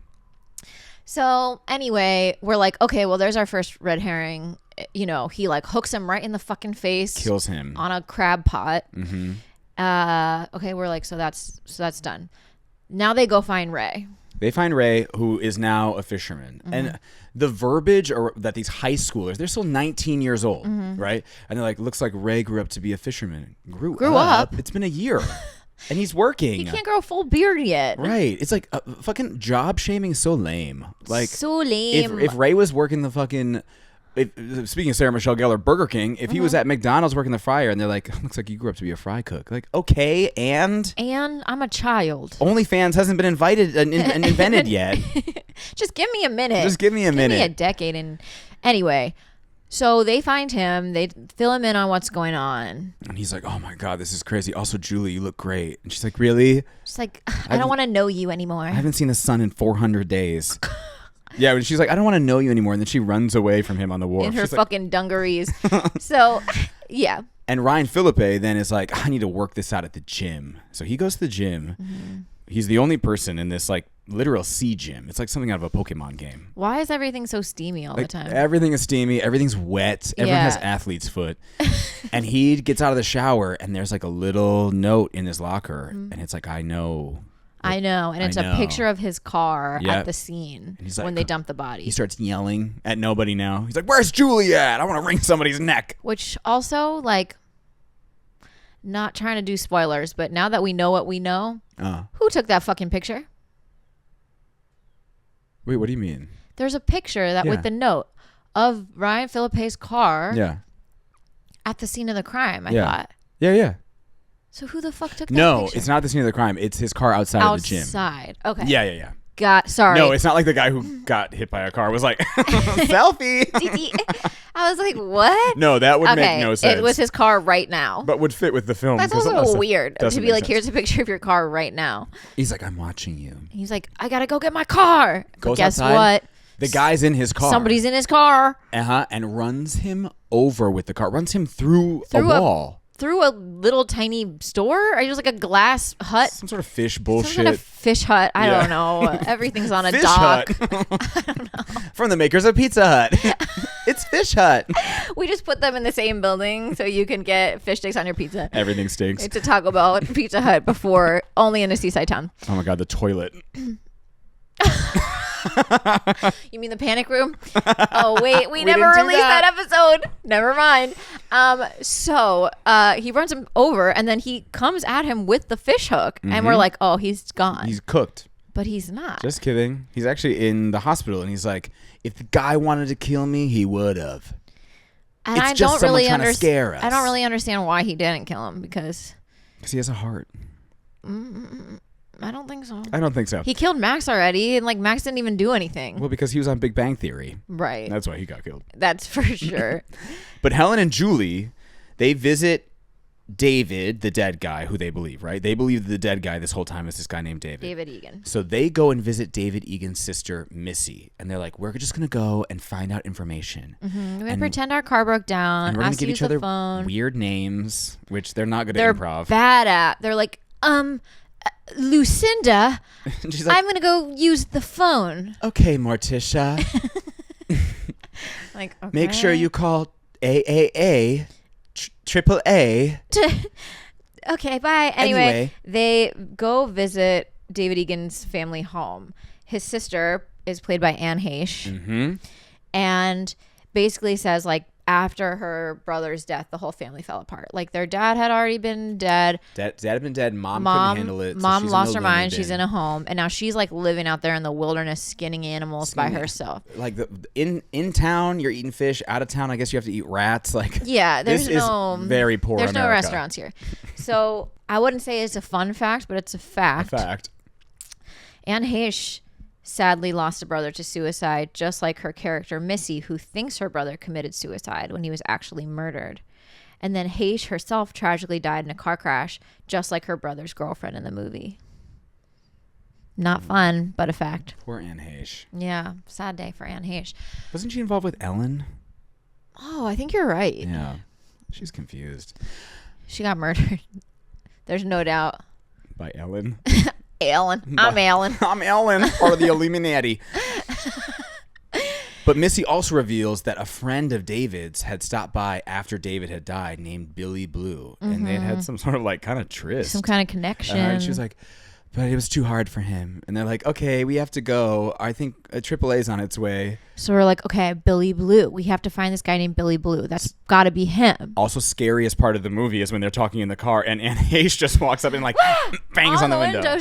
So anyway, we're like, okay, well, there's our first red herring. You know, he like hooks him right in the fucking face, Kills him on a crab pot. Mm-hmm. Okay, we're like, so that's done. Now they go find Ray. They find Ray, who is now a fisherman. Mm-hmm. And the verbiage that these high schoolers, they're still 19 years old, right? And they're like, looks like Ray grew up to be a fisherman. Grew up? It's been a year. And he's working. He can't grow a full beard yet. Right. It's like fucking job shaming is so lame. Like, so lame. If Ray was working the fucking... speaking of Sarah Michelle Gellar, Burger King, if he was at McDonald's working the fryer and they're like, looks like you grew up to be a fry cook. Like, okay, and I'm a child. OnlyFans hasn't been invited and invented yet. Just give me a minute. Just give me a minute. Give me a decade. And anyway, so they find him. They fill him in on what's going on. And he's like, oh my God, this is crazy. Also, Julie, you look great. And she's like, really? She's like, I don't want to know you anymore. I haven't seen the sun in 400 days. Yeah, and she's like, I don't want to know you anymore. And then she runs away from him on the wharf. In her She's fucking dungarees. So, yeah. And Ryan Philippe then is like, I need to work this out at the gym. So he goes to the gym. Mm-hmm. He's the only person in this like literal sea gym. It's like something out of a Pokemon game. Why is everything so steamy all the time? Everything is steamy. Everything's wet. Everyone has athlete's foot. And he gets out of the shower and there's like a little note in his locker. Mm-hmm. And it's like, I know. And it's a picture of his car at the scene like, when they dump the body. He starts yelling at nobody now. He's like, where's Julie at? I want to wring somebody's neck. Which also, like, not trying to do spoilers, but now that we know what we know, who took that fucking picture? Wait, what do you mean? There's a picture that with the note of Ryan Philippe's car at the scene of the crime, I thought. Yeah. So who the fuck took that No, picture? it's not the scene of the crime. It's his car outside of the gym. Outside. Okay. Yeah. Sorry. No, it's not like the guy who got hit by a car was like, selfie. I was like, what? No, that would make no sense. It was his car right now. But would fit with the film. That's also weird to be like, sense. here's a picture of your car right now. He's like, I'm watching you. He's like, I gotta go get my car. Goes guess outside, what? The guy's in his car. Somebody's in his car. And runs him over with the car. Runs him through a wall. through a little tiny store? Are you just like a glass hut? Some sort of fish bullshit. Some kind of fish hut. I don't know. Everything's on a Fish dock. Hut. I don't know. From the makers of Pizza Hut. It's Fish Hut. We just put them in the same building so you can get fish sticks on your pizza. Everything stinks. It's a Taco Bell and Pizza Hut before, only in a seaside town. Oh my God, the toilet. You mean the panic room? Oh wait, we never didn't do released that episode. Never mind. So he runs him over and then he comes at him with the fish hook and we're like, oh, he's gone. He's cooked. But he's not. Just kidding. He's actually in the hospital and he's like, if the guy wanted to kill me, he would have. And it's I just don't someone really trying to scare us. I don't really understand why he didn't kill him because he has a heart. I don't think so. I don't think so. He killed Max already, and like Max didn't even do anything. Well, because he was on Big Bang Theory. Right. That's why he got killed. That's for sure. But Helen and Julie, they visit David, the dead guy, who they believe, right? They believe the dead guy this whole time is this guy named David. David Egan. So they go and visit David Egan's sister, Missy. And they're like, we're just going to go and find out information. We're going to pretend our car broke down. And we're going to give each other phone. weird names, which they're not good They're at improv. bad at. They're like, Lucinda, She's like, I'm going to go use the phone. okay, Morticia. Like, okay. Make sure you call AAA, triple A. Okay, bye. Anyway, they go visit David Egan's family home. His sister is played by Anne Heche. And basically says, like, after her brother's death, the whole family fell apart. Like, their dad had already been dead. Dad had been dead. Mom couldn't handle it. So Mom she's lost in her the mind. bin. She's in a home. And now she's, like, living out there in the wilderness, skinning animals by herself. Like, in town, you're eating fish. Out of town, I guess you have to eat rats. Like, yeah, there's this no... is very poor There's America. no restaurants here. So I wouldn't say it's a fun fact, but it's a fact. A fact. Anne Heche sadly lost a brother to suicide, just like her character Missy, who thinks her brother committed suicide when he was actually murdered. And then Heche herself tragically died in a car crash, just like her brother's girlfriend in the movie. Not fun, but a fact. Poor Anne Heche. Yeah, sad day for Anne Heche. Wasn't she involved with Ellen? Oh, I think you're right. Yeah. She's confused. She got murdered. There's no doubt. By Ellen? Ellen. I'm Ellen. I'm Ellen, part of the Illuminati. But Missy also reveals that a friend of David's had stopped by after David had died named Billy Blue. And they had some sort of like kind of tryst. Some kind of connection. And she was like, but it was too hard for him. And they're like, okay, we have to go. I think AAA's on its way. So we're like, okay, Billy Blue. We have to find this guy named Billy Blue. That's got to be him. Also, scariest part of the movie is when they're talking in the car and Anne Heche just walks up and like bangs on the window.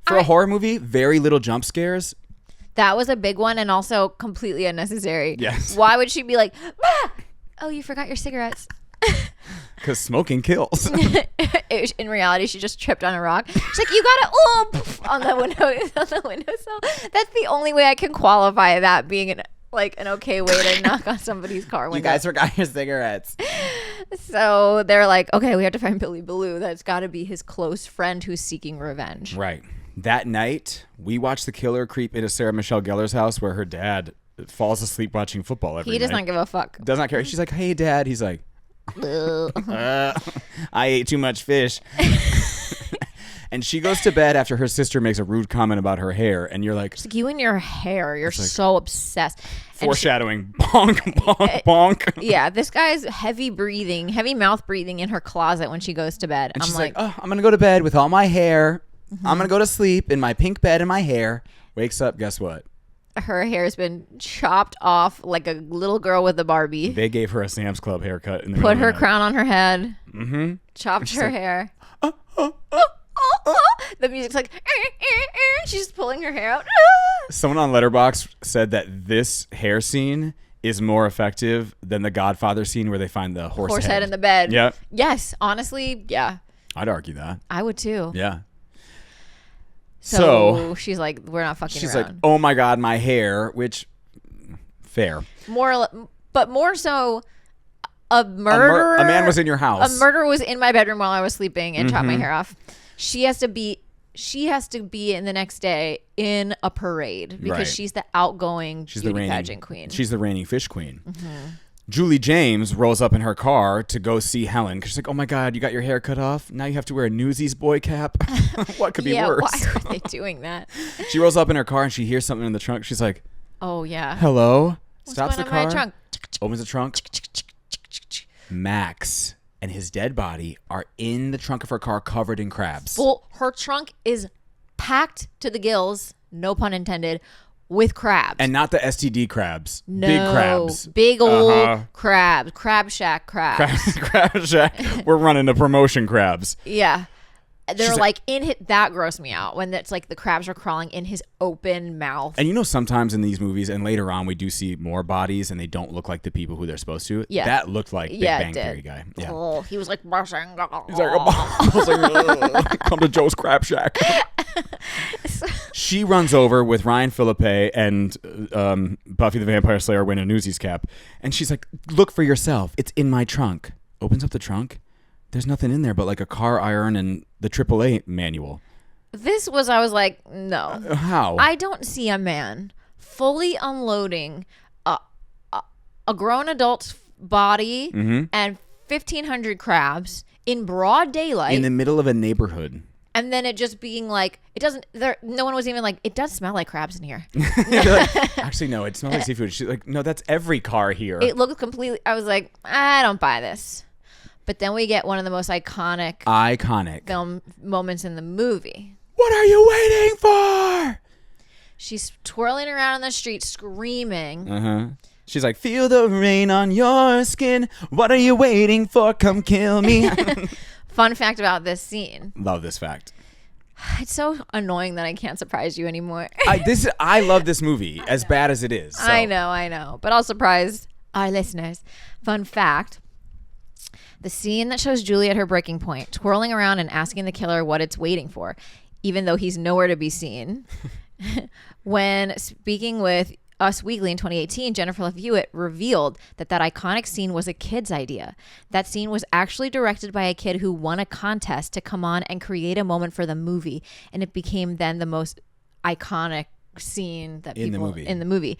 For a horror movie, very little jump scares. That was a big one and also completely unnecessary. Yes. Why would she be like, ah! Oh, you forgot your cigarettes? Because smoking kills. In reality, she just tripped on a rock. She's like, you got it on the windowsill. That's the only way I can qualify that being an okay way to knock on somebody's car window. You guys forgot your cigarettes. So they're like, okay, we have to find Billy Blue. That's got to be his close friend who's seeking revenge. Right. That night, we watched the killer creep into Sarah Michelle Gellar's house where her dad falls asleep watching football every night. He does not give a fuck. Does not care. She's like, hey, Dad. He's like, I ate too much fish. And she goes to bed after her sister makes a rude comment about her hair. And you're like, it's like, you and your hair, you're so obsessed. Foreshadowing. Bonk, bonk, bonk. Yeah, this guy's heavy mouth breathing in her closet when she goes to bed. And she's like, oh, I'm going to go to bed with all my hair. I'm going to go to sleep in my pink bed and my hair. Wakes up, guess what? Her hair's been chopped off like a little girl with a Barbie. They gave her a Sam's Club haircut. In the Put her crown on her head. Mm-hmm. Chopped her hair. The music's like, she's pulling her hair out. Someone on Letterboxd said that this hair scene is more effective than the Godfather scene where they find the horse head in the bed. Yeah. Yes, honestly, yeah. I'd argue that. I would too. Yeah. So she's like, we're not fucking she's around. like, oh my God, my hair, which, fair. But more so, a murderer. A man was in your house. A murderer was in my bedroom while I was sleeping and chopped my hair off. She has to be in the next day in a parade because she's the outgoing beauty pageant queen. She's the reigning fish queen. Julie James rolls up in her car to go see Helen because she's like, oh my God, you got your hair cut off? Now you have to wear a Newsies boy cap? What could be worse? Why are they doing that? She rolls up in her car and she hears something in the trunk. She's like, oh, yeah. hello? What's Stops the going on in my car, trunk? opens the trunk. Max and his dead body are in the trunk of her car covered in crabs. Well, her trunk is packed to the gills, no pun intended, with crabs. And not the STD crabs. No, big crabs. Big old crabs. Crab Shack crabs. Crab Shack. We're running the promotion crabs. Yeah. They're She's like in his, that grossed me out when it's like the crabs are crawling in his open mouth. And you know, sometimes in these movies and later on, we do see more bodies and they don't look like the people who they're supposed to. Yeah. That looked like Big Bang it did. Theory guy. Yeah. Oh, he was like, He's like, come to Joe's Crab Shack. She runs over with Ryan Philippe and Buffy the Vampire Slayer wearing a Newsies cap. And she's like, look for yourself. It's in my trunk. Opens up the trunk. There's nothing in there but like a car iron and the AAA manual. I was like, no. How? I don't see a man fully unloading a grown adult's body and 1,500 crabs in broad daylight. In the middle of a neighborhood. And then it just being like, it doesn't, no one was even like, it does smell like crabs in here. Like, actually, no, it smells like seafood. She's like, no, that's every car here. It looked completely, I was like, I don't buy this. But then we get one of the most iconic film moments in the movie. What are you waiting for? She's twirling around on the street screaming. She's like, feel the rain on your skin. What are you waiting for? Come kill me. Fun fact about this scene. Love this fact. It's so annoying that I can't surprise you anymore. I love this movie as bad as it is. So. I know. But I'll surprise our listeners. Fun fact. The scene that shows Julie at her breaking point, twirling around and asking the killer what it's waiting for, even though he's nowhere to be seen. When speaking with Us Weekly in 2018, Jennifer Love Hewitt revealed that iconic scene was a kid's idea. That scene was actually directed by a kid who won a contest to come on and create a moment for the movie, and it became then the most iconic scene that in the movie.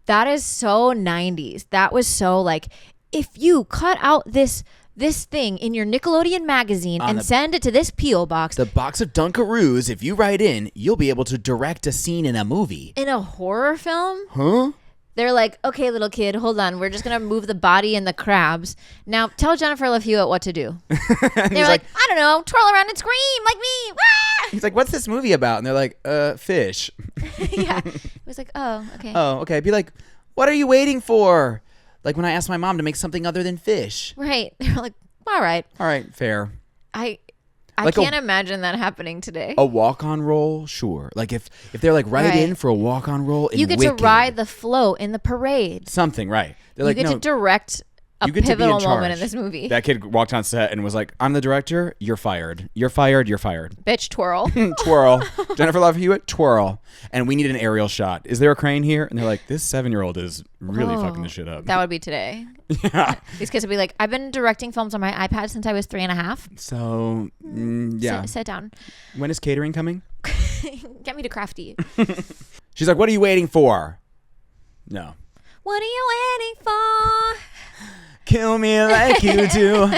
That is so 90s. That was so like, if you cut out this thing in your Nickelodeon magazine and send it to this P.O. box. The box of Dunkaroos, if you write in, you'll be able to direct a scene in a movie. In a horror film? Huh? They're like, okay, little kid, hold on. We're just going to move the body and the crabs. Now tell Jennifer Love Hewitt what to do. They're like, I don't know, twirl around and scream like me. Wah! He's like, what's this movie about? And they're like, fish. Yeah. It was like, oh, okay. Oh, okay. Be like, what are you waiting for? Like when I asked my mom to make something other than fish. Right. They were like, all right. All right, fair. I Like can't imagine that happening today. A walk-on role? Sure. Like if they're like right in for a walk-on role in you get Wicked. to ride the float in the parade. Something, right. They're you like, get no, to direct a pivotal moment in this movie. That kid walked on set and was like, I'm the director. You're fired. You're fired. You're fired. Bitch, twirl. Twirl. Jennifer Love Hewitt, twirl. And we need an aerial shot. Is there a crane here? And they're like, this 7-year-old is really fucking this shit up. That would be today. Yeah. These kids would be like, I've been directing films on my iPad since I was 3.5. So, yeah. Sit down. When is catering coming? Get me to Crafty. She's like, what are you waiting for? No. What are you waiting for? Kill me like you do.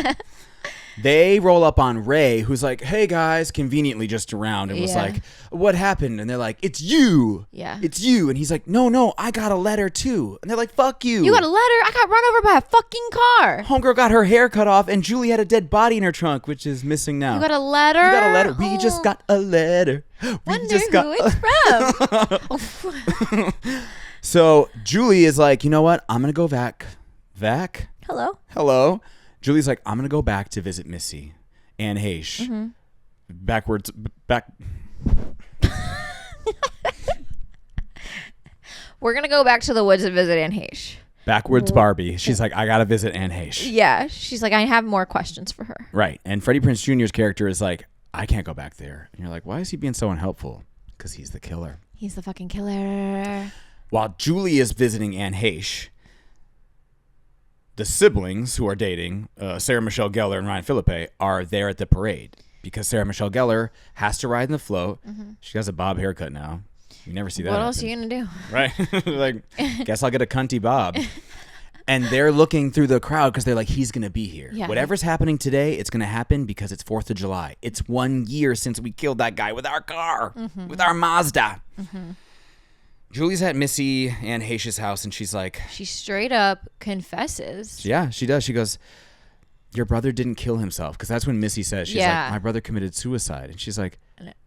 They roll up on Ray, who's like, hey guys, conveniently just around, and was like, what happened? And they're like, it's you. Yeah. It's you. And he's like, no, I got a letter too. And they're like, fuck you. You got a letter? I got run over by a fucking car. Homegirl got her hair cut off, and Julie had a dead body in her trunk, which is missing now. You got a letter? You got a letter. We just got a letter. Wonder who it's from. So Julie is like, you know what? I'm going to go back. Hello. Julie's like, I'm going to go back to visit Missy and Haish. Back. We're going to go back to the woods and visit Aunt Haish. Backwards Barbie. She's like, I got to visit Aunt Haish. Yeah. She's like, I have more questions for her. Right. And Freddie Prinze Jr.'s character is like, I can't go back there. And you're like, why is he being so unhelpful? Because he's the killer. He's the fucking killer. While Julie is visiting Aunt Haish, the siblings who are dating, Sarah Michelle Gellar and Ryan Philippe, are there at the parade because Sarah Michelle Gellar has to ride in the float. She has a bob haircut now. You never see that. What else are you going to do? Right. Like, guess I'll get a cunty bob. And they're looking through the crowd because they're like, he's going to be here. Yeah. Whatever's happening today, it's going to happen because it's 4th of July. It's 1 year since we killed that guy with our car, with our Mazda. Julie's at Missy and Haish's house, and she's like... She straight up confesses. Yeah, she does. She goes, your brother didn't kill himself. Because that's when Missy says, she's like, my brother committed suicide. And she's like,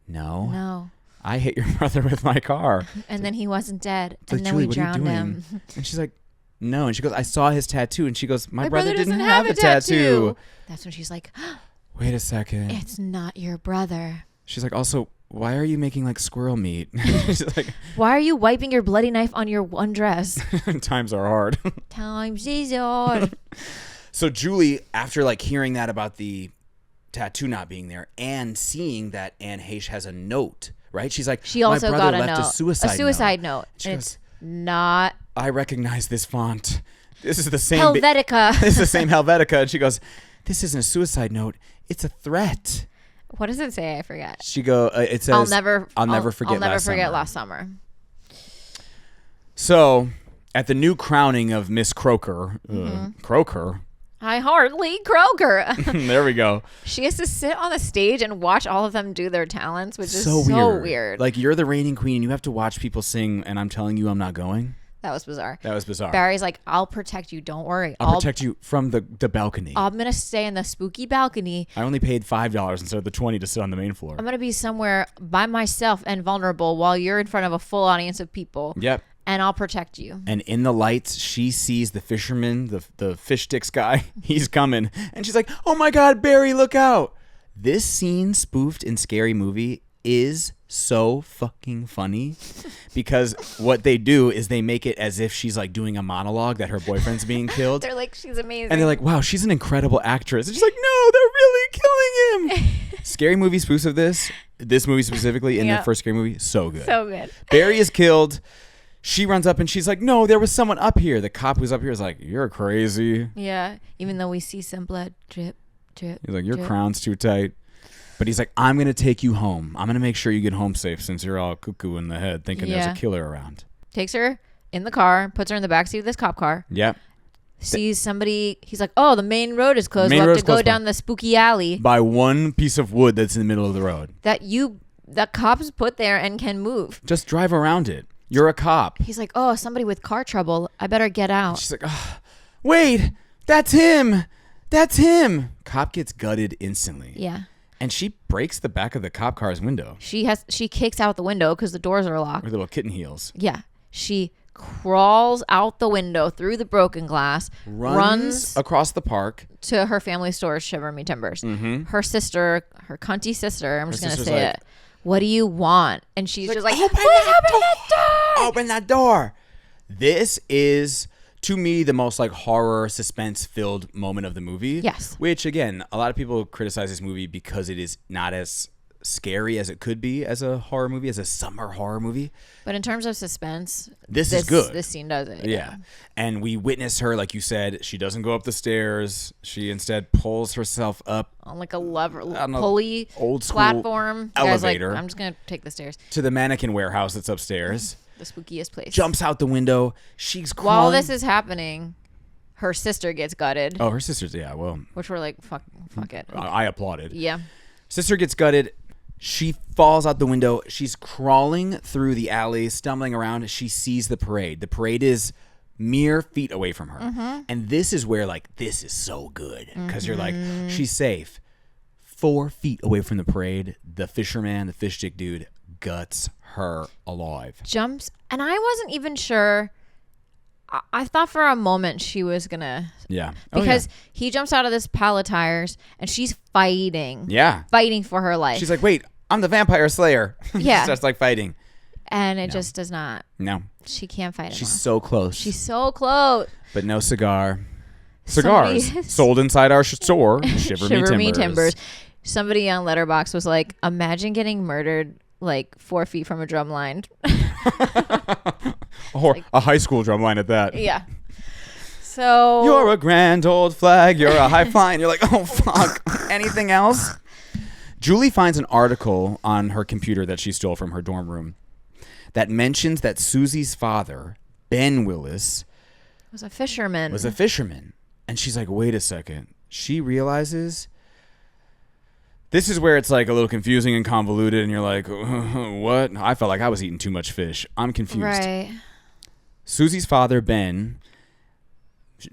no. I hit your brother with my car. And then he wasn't dead. It's and like, then Julie, we drowned him. And she's like, no. And she goes, I saw his tattoo. And she goes, my brother doesn't didn't have a tattoo. That's when she's like, wait a second. it's not your brother. She's like, also, why are you making like squirrel meat? She's like, why are you wiping your bloody knife on your one dress? times are hard. Times is hard. So Julie, after like hearing that about the tattoo not being there and seeing that Anne Heche has a note, right? She's like, she also my brother got left a suicide note. She And goes, it's not I recognize this font. This is the same Helvetica. This is the same Helvetica. And she goes, this isn't a suicide note. It's a threat. What does it say? I forget. It says, I'll never forget last summer. So, at the new crowning of Miss Croker, Croker. I hardly Croker. There we go. She has to sit on the stage and watch all of them do their talents, which is so weird. Like, you're the reigning queen and you have to watch people sing, and I'm telling you I'm not going. That was bizarre. Barry's like, I'll protect you. Don't worry. I'll protect you from the balcony. I'm going to stay in the spooky balcony. I only paid $5 instead of the $20 to sit on the main floor. I'm going to be somewhere by myself and vulnerable while you're in front of a full audience of people. Yep. And I'll protect you. And in the lights, she sees the fisherman, the fish sticks guy. He's coming. And she's like, oh my God, Barry, look out. This scene spoofed in Scary Movie is so fucking funny because what they do is they make it as if she's like doing a monologue that her boyfriend's being killed. They're like, she's amazing. And they're like, wow, she's an incredible actress. And she's like, no, they're really killing him. Scary Movie spoofs of this movie specifically in the first Scary Movie, so good. So good. Barry is killed. She runs up and she's like, no, there was someone up here. The cop who's up here is like, you're crazy. Yeah. Even though we see some blood drip, drip. He's like, your drip. crown's too tight. But he's like, I'm going to take you home. I'm going to make sure you get home safe since you're all cuckoo in the head thinking there's a killer around. Takes her in the car, puts her in the backseat of this cop car. Yep. Sees somebody. He's like, oh, the main road is closed. We'll have to go down the spooky alley. By one piece of wood that's in the middle of the road. That cops put there and can move. Just drive around it. You're a cop. He's like, oh, somebody with car trouble. I better get out. She's like, oh, wait, that's him. That's him. Cop gets gutted instantly. Yeah. And she breaks the back of the cop car's window. She kicks out the window because the doors are locked. With little kitten heels. Yeah. She crawls out the window through the broken glass. Runs across the park. To her family store, Shiver Me Timbers. Mm-hmm. Her sister, her cunty sister, I'm just going to say it. What do you want? And she's just like, open that door! Open that door! This is, to me, the most like horror suspense-filled moment of the movie. Yes. Which, again, a lot of people criticize this movie because it is not as scary as it could be as a horror movie, as a summer horror movie. But in terms of suspense, this is good. This scene does it. Yeah. And we witness her, like you said, she doesn't go up the stairs. She instead pulls herself up on like a pulley, old school platform. Elevator. Like, I'm just going to take the stairs. To the mannequin warehouse that's upstairs. The spookiest place. Jumps out the window. She's crawling. While this is happening, her sister gets gutted. Oh, her sister's, yeah, well. Which we're like, fuck it. I applauded. Yeah. Sister gets gutted. She falls out the window. She's crawling through the alley, stumbling around. She sees the parade. The parade is mere feet away from her. Mm-hmm. And this is where, like, this is so good. Because you're like, she's safe. 4 feet away from the parade, the fisherman, the fish stick dude, guts her alive. Jumps. And I wasn't even sure. I thought for a moment she was going to. Yeah. Because he jumps out of this pile of tires and she's fighting. Yeah. Fighting for her life. She's like, wait, I'm the vampire slayer. Yeah. Starts like fighting. And it just does not. No. She can't fight him. She's so close. She's so close. But no cigar. Cigars sold inside our store. Shiver Me Timbers. Somebody on Letterboxd was like, imagine getting murdered like 4 feet from a drum line. Or like, a high school drum line at that. Yeah. So you're a grand old flag. You're a high flying. You're like, oh, fuck. Anything else? Julie finds an article on her computer that she stole from her dorm room that mentions that Susie's father, Ben Willis, Was a fisherman. And she's like, wait a second. She realizes this is where it's like a little confusing and convoluted, and you're like, what? I felt like I was eating too much fish. I'm confused. Right. Susie's father, Ben,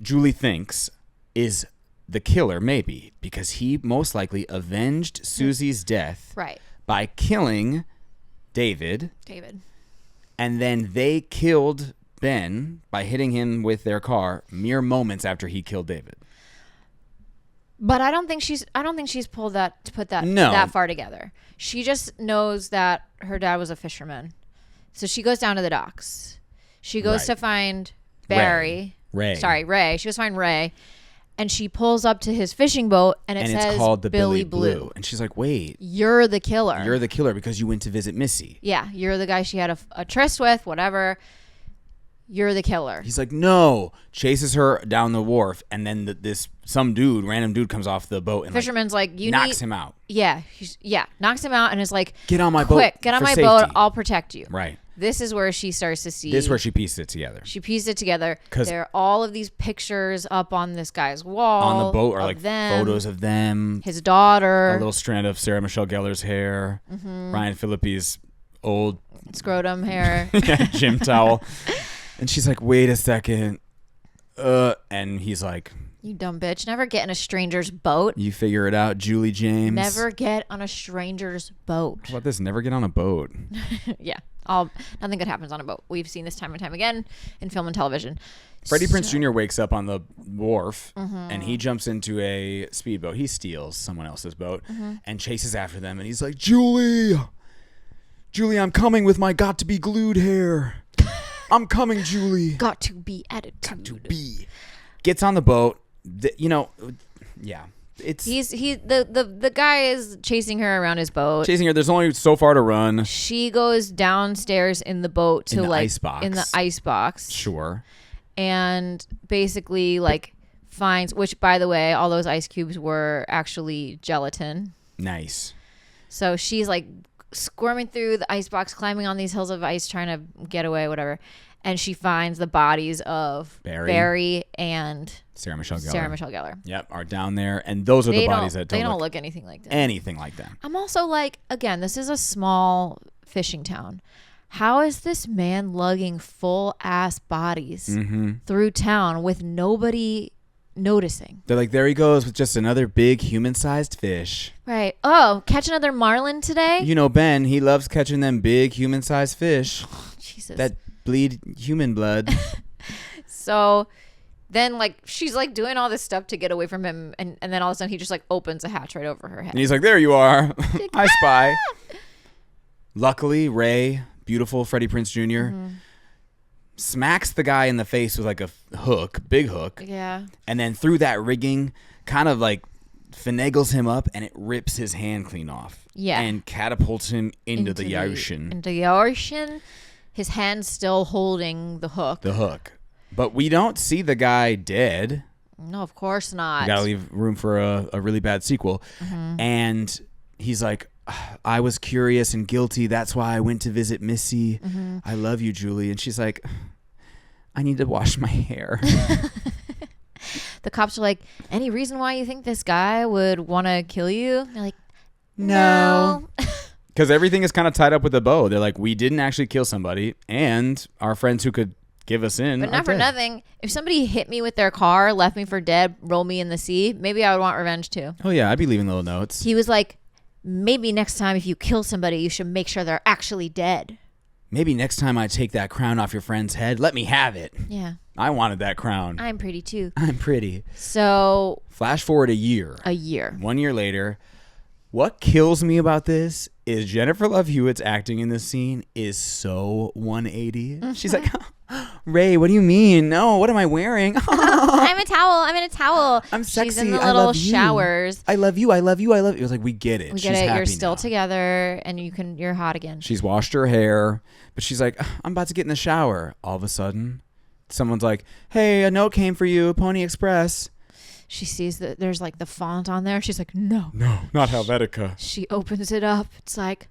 Julie thinks, is the killer, maybe, because he most likely avenged Susie's death by killing David. And then they killed Ben by hitting him with their car mere moments after he killed David. But I don't think she's put that far together. She just knows that her dad was a fisherman. So she goes down to the docks. She goes to find Barry. Ray. She goes to find Ray. And she pulls up to his fishing boat and it says, it's called the Billy Blue. And she's like, wait. You're the killer. You're the killer because you went to visit Missy. Yeah. You're the guy she had a tryst with, whatever. You're the killer. He's like, no. Chases her down the wharf, and then random dude comes off the boat and fisherman's like knocks him out. Yeah, knocks him out and is like, get on my boat. Get on my boat. I'll protect you. Right. This is where she starts to see. This is where she pieced it together. There are all of these pictures up on this guy's wall. On the boat are like them, photos of them. His daughter. A little strand of Sarah Michelle Gellar's hair. Mm-hmm. Ryan Phillippe's old scrotum hair. Gym towel. And she's like, wait a second. And he's like, you dumb bitch. Never get in a stranger's boat. You figure it out, Julie James. Never get on a stranger's boat. How about this? Never get on a boat. Yeah. Nothing good happens on a boat. We've seen this time and time again in film and television. Freddie Prinze Jr. wakes up on the wharf and he jumps into a speedboat. He steals someone else's boat and chases after them. And he's like, Julie, I'm coming with my got to be glued hair. I'm coming, Julie. Got to be attitude. Got to be. Gets on the boat. Yeah. The guy is chasing her around his boat. There's only so far to run. She goes downstairs in the boat to in the ice box. Sure. And basically finds, which by the way, all those ice cubes were actually gelatin. Nice. So she's squirming through the ice box, climbing on these hills of ice, trying to get away, whatever. And she finds the bodies of Barry and Sarah Michelle Gellar. Yep, are down there. And those are the bodies that don't look anything like that. Anything like that. I'm also again, this is a small fishing town. How is this man lugging full ass bodies through town with nobody noticing? They're like, there he goes with just another big human-sized fish. Right. Oh, catch another marlin today? You know, Ben, he loves catching them big human-sized fish. Jesus. That bleed human blood. So then she's doing all this stuff to get away from him, and then all of a sudden he just opens a hatch right over her head. And he's like, there you are. I spy. Luckily, Ray, beautiful Freddie Prinze Jr., smacks the guy in the face with a hook, big hook. Yeah. And then through that rigging, kind of finagles him up, and it rips his hand clean off. Yeah. And catapults him into the ocean. Into the ocean. His hand's still holding the hook. But we don't see the guy dead. No, of course not. We gotta leave room for a really bad sequel. And he's like, I was curious and guilty. That's why I went to visit Missy. I love you, Julie. And she's like, I need to wash my hair. The cops are like, any reason why you think this guy would want to kill you? They're like, no. Because everything is kind of tied up with a bow. They're like, we didn't actually kill somebody, and our friends who could give us in. But not for nothing. If somebody hit me with their car, left me for dead, roll me in the sea, maybe I would want revenge too. Oh yeah, I'd be leaving little notes. He was like, maybe next time if you kill somebody, you should make sure they're actually dead. Maybe next time I take that crown off your friend's head, let me have it. Yeah. I wanted that crown. I'm pretty too. I'm pretty. So. Flash forward a year. 1 year later. What kills me about this is Jennifer Love Hewitt's acting in this scene is so 180. She's like, Ray, what do you mean? No, what am I wearing? I'm a towel. I'm in a towel. I'm sexy. She's in the little showers. I love you. I love you. I love you. It was like, we get it. We get it. You're still together and you're hot again. She's washed her hair, but she's like, I'm about to get in the shower. All of a sudden, someone's like, hey, a note came for you, Pony Express. She sees that there's the font on there. She's like, no. No, not Helvetica. She opens it up. It's like,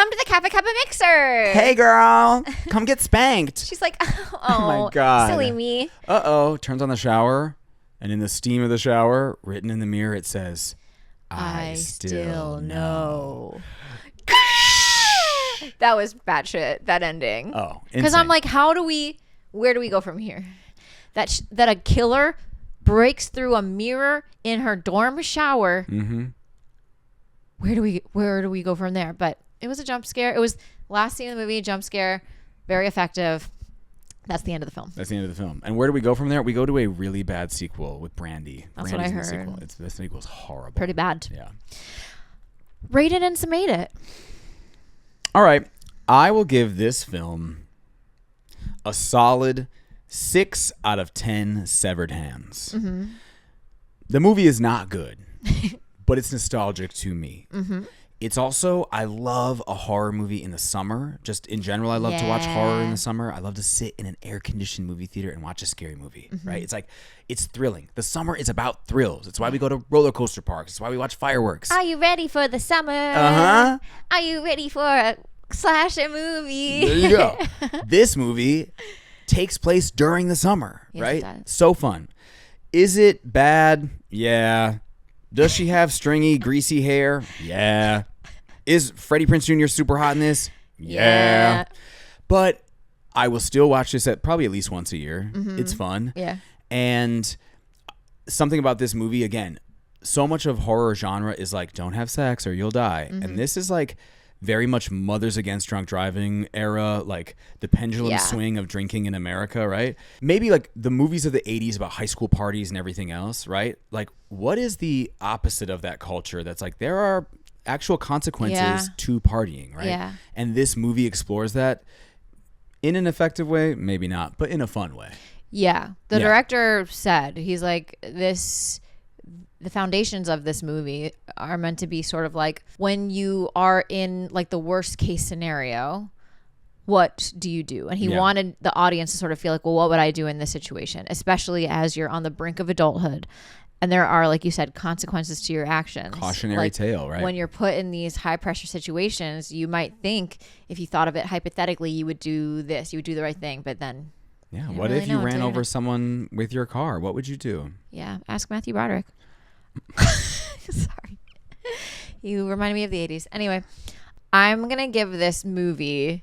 come to the Kappa Kappa mixer. Hey, girl, come get spanked. She's like, Oh my God. silly me. Uh-oh. Turns on the shower, and in the steam of the shower, written in the mirror, it says, I still know. That was batshit, that ending. Oh, because I'm like, where do we go from here? That a killer breaks through a mirror in her dorm shower. Mm-hmm. Where do we go from there? But it was a jump scare. It was last scene of the movie, a jump scare, very effective. That's the end of the film. That's the end of the film. And where do we go from there? We go to a really bad sequel with Brandy. That's Brandy's what I in the heard. sequel. The sequel's horrible. Pretty bad. Yeah. Rate it and summate it. All right. I will give this film a solid 6 out of 10 severed hands. Mm-hmm. The movie is not good, but it's nostalgic to me. Mm-hmm. It's also, I love a horror movie in the summer. Just in general, I love to watch horror in the summer. I love to sit in an air-conditioned movie theater and watch a scary movie, right? It's like, it's thrilling. The summer is about thrills. It's why we go to roller coaster parks. It's why we watch fireworks. Are you ready for the summer? Uh-huh. Are you ready for a slasher movie? There you go. This movie takes place during the summer, Yes, right? it does. So fun. Is it bad? Yeah. Does she have stringy, greasy hair? Yeah. Is Freddie Prinze Jr. super hot in this? Yeah. But I will still watch this at least once a year. It's fun. Yeah. And something about this movie, again, so much of horror genre is like, don't have sex or you'll die. And this is like very much Mothers Against Drunk Driving era, like the pendulum swing of drinking in America, right? Maybe like the movies of the 80s about high school parties and everything else, right? Like, what is the opposite of that culture that's like, there are actual consequences to partying, right? Yeah. And this movie explores that in an effective way, maybe not, but in a fun way. Yeah. The director said, he's like, the foundations of this movie are meant to be sort of like when you are in like the worst case scenario, what do you do? And he wanted the audience to sort of feel like, well, what would I do in this situation? Especially as you're on the brink of adulthood. And there are, like you said, consequences to your actions. Cautionary tale, right? When you're put in these high pressure situations, you might think if you thought of it hypothetically, you would do this, you would do the right thing. But then, yeah, what if you ran over someone with your car? What would you do? Yeah, ask Matthew Broderick. Sorry. You reminded me of the 80s. Anyway, I'm going to give this movie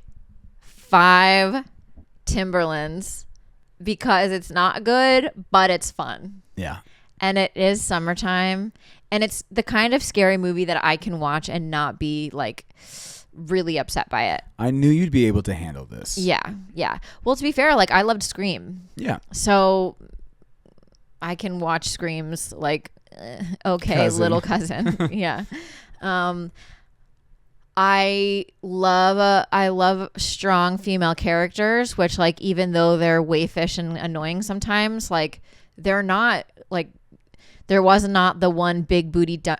5 Timberlands because it's not good, but it's fun. Yeah. And it is summertime. And it's the kind of scary movie that I can watch and not be like really upset by it. I knew you'd be able to handle this. Yeah. Yeah. Well, to be fair, like I loved Scream. Yeah. So I can watch Screams like, okay, cousin. little cousin. Yeah. I love strong female characters, which like, even though they're wayfish and annoying sometimes, like they're not like, there was not the one big booby dumb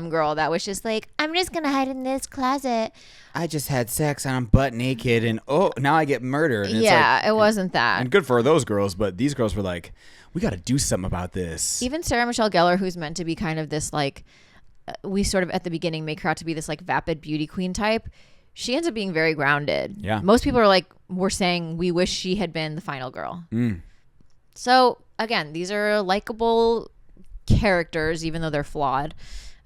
girl that was just like, I'm just going to hide in this closet. I just had sex and I'm butt naked and now I get murdered. And yeah, it's like, it wasn't that. And good for those girls, but these girls were like, we got to do something about this. Even Sarah Michelle Gellar, who's meant to be kind of this like, we sort of at the beginning make her out to be this like vapid beauty queen type. She ends up being very grounded. Yeah. Most people are like, we're saying we wish she had been the final girl. Mm. So again, these are likable characters, even though they're flawed.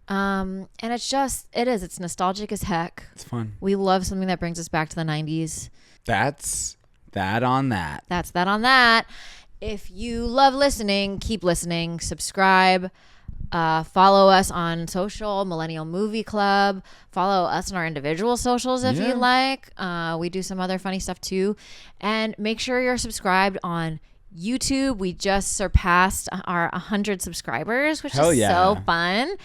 And it's nostalgic as heck. It's fun. We love something that brings us back to the 90s. That's that on that. That's that on that. If you love listening, keep listening, subscribe, follow us on social, Millennial Movie Club, follow us on our individual socials if you like. We do some other funny stuff too. And make sure you're subscribed on YouTube. We just surpassed our 100 subscribers, which is so fun.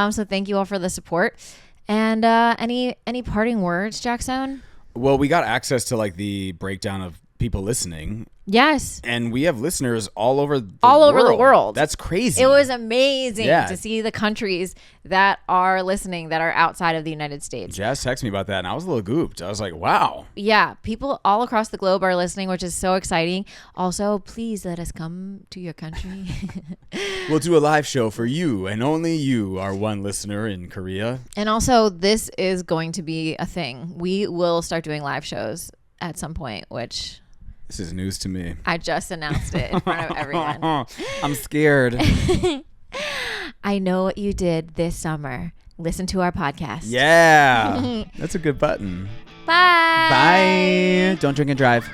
So thank you all for the support. And any parting words, Jackson? Well, we got access to like the breakdown of people listening. Yes. And we have listeners all over the world. That's crazy. It was amazing Yeah. to see the countries that are listening that are outside of the United States. Jazz texted me about that, and I was a little gooped. I was like, wow. Yeah, people all across the globe are listening, which is so exciting. Also, please let us come to your country. We'll do a live show for you, and only you are one listener in Korea. And also, this is going to be a thing. We will start doing live shows at some point, which... This is news to me. I just announced it in front of everyone. I'm scared. I know what you did this summer. Listen to our podcast. Yeah. That's a good button. Bye. Bye. Don't drink and drive.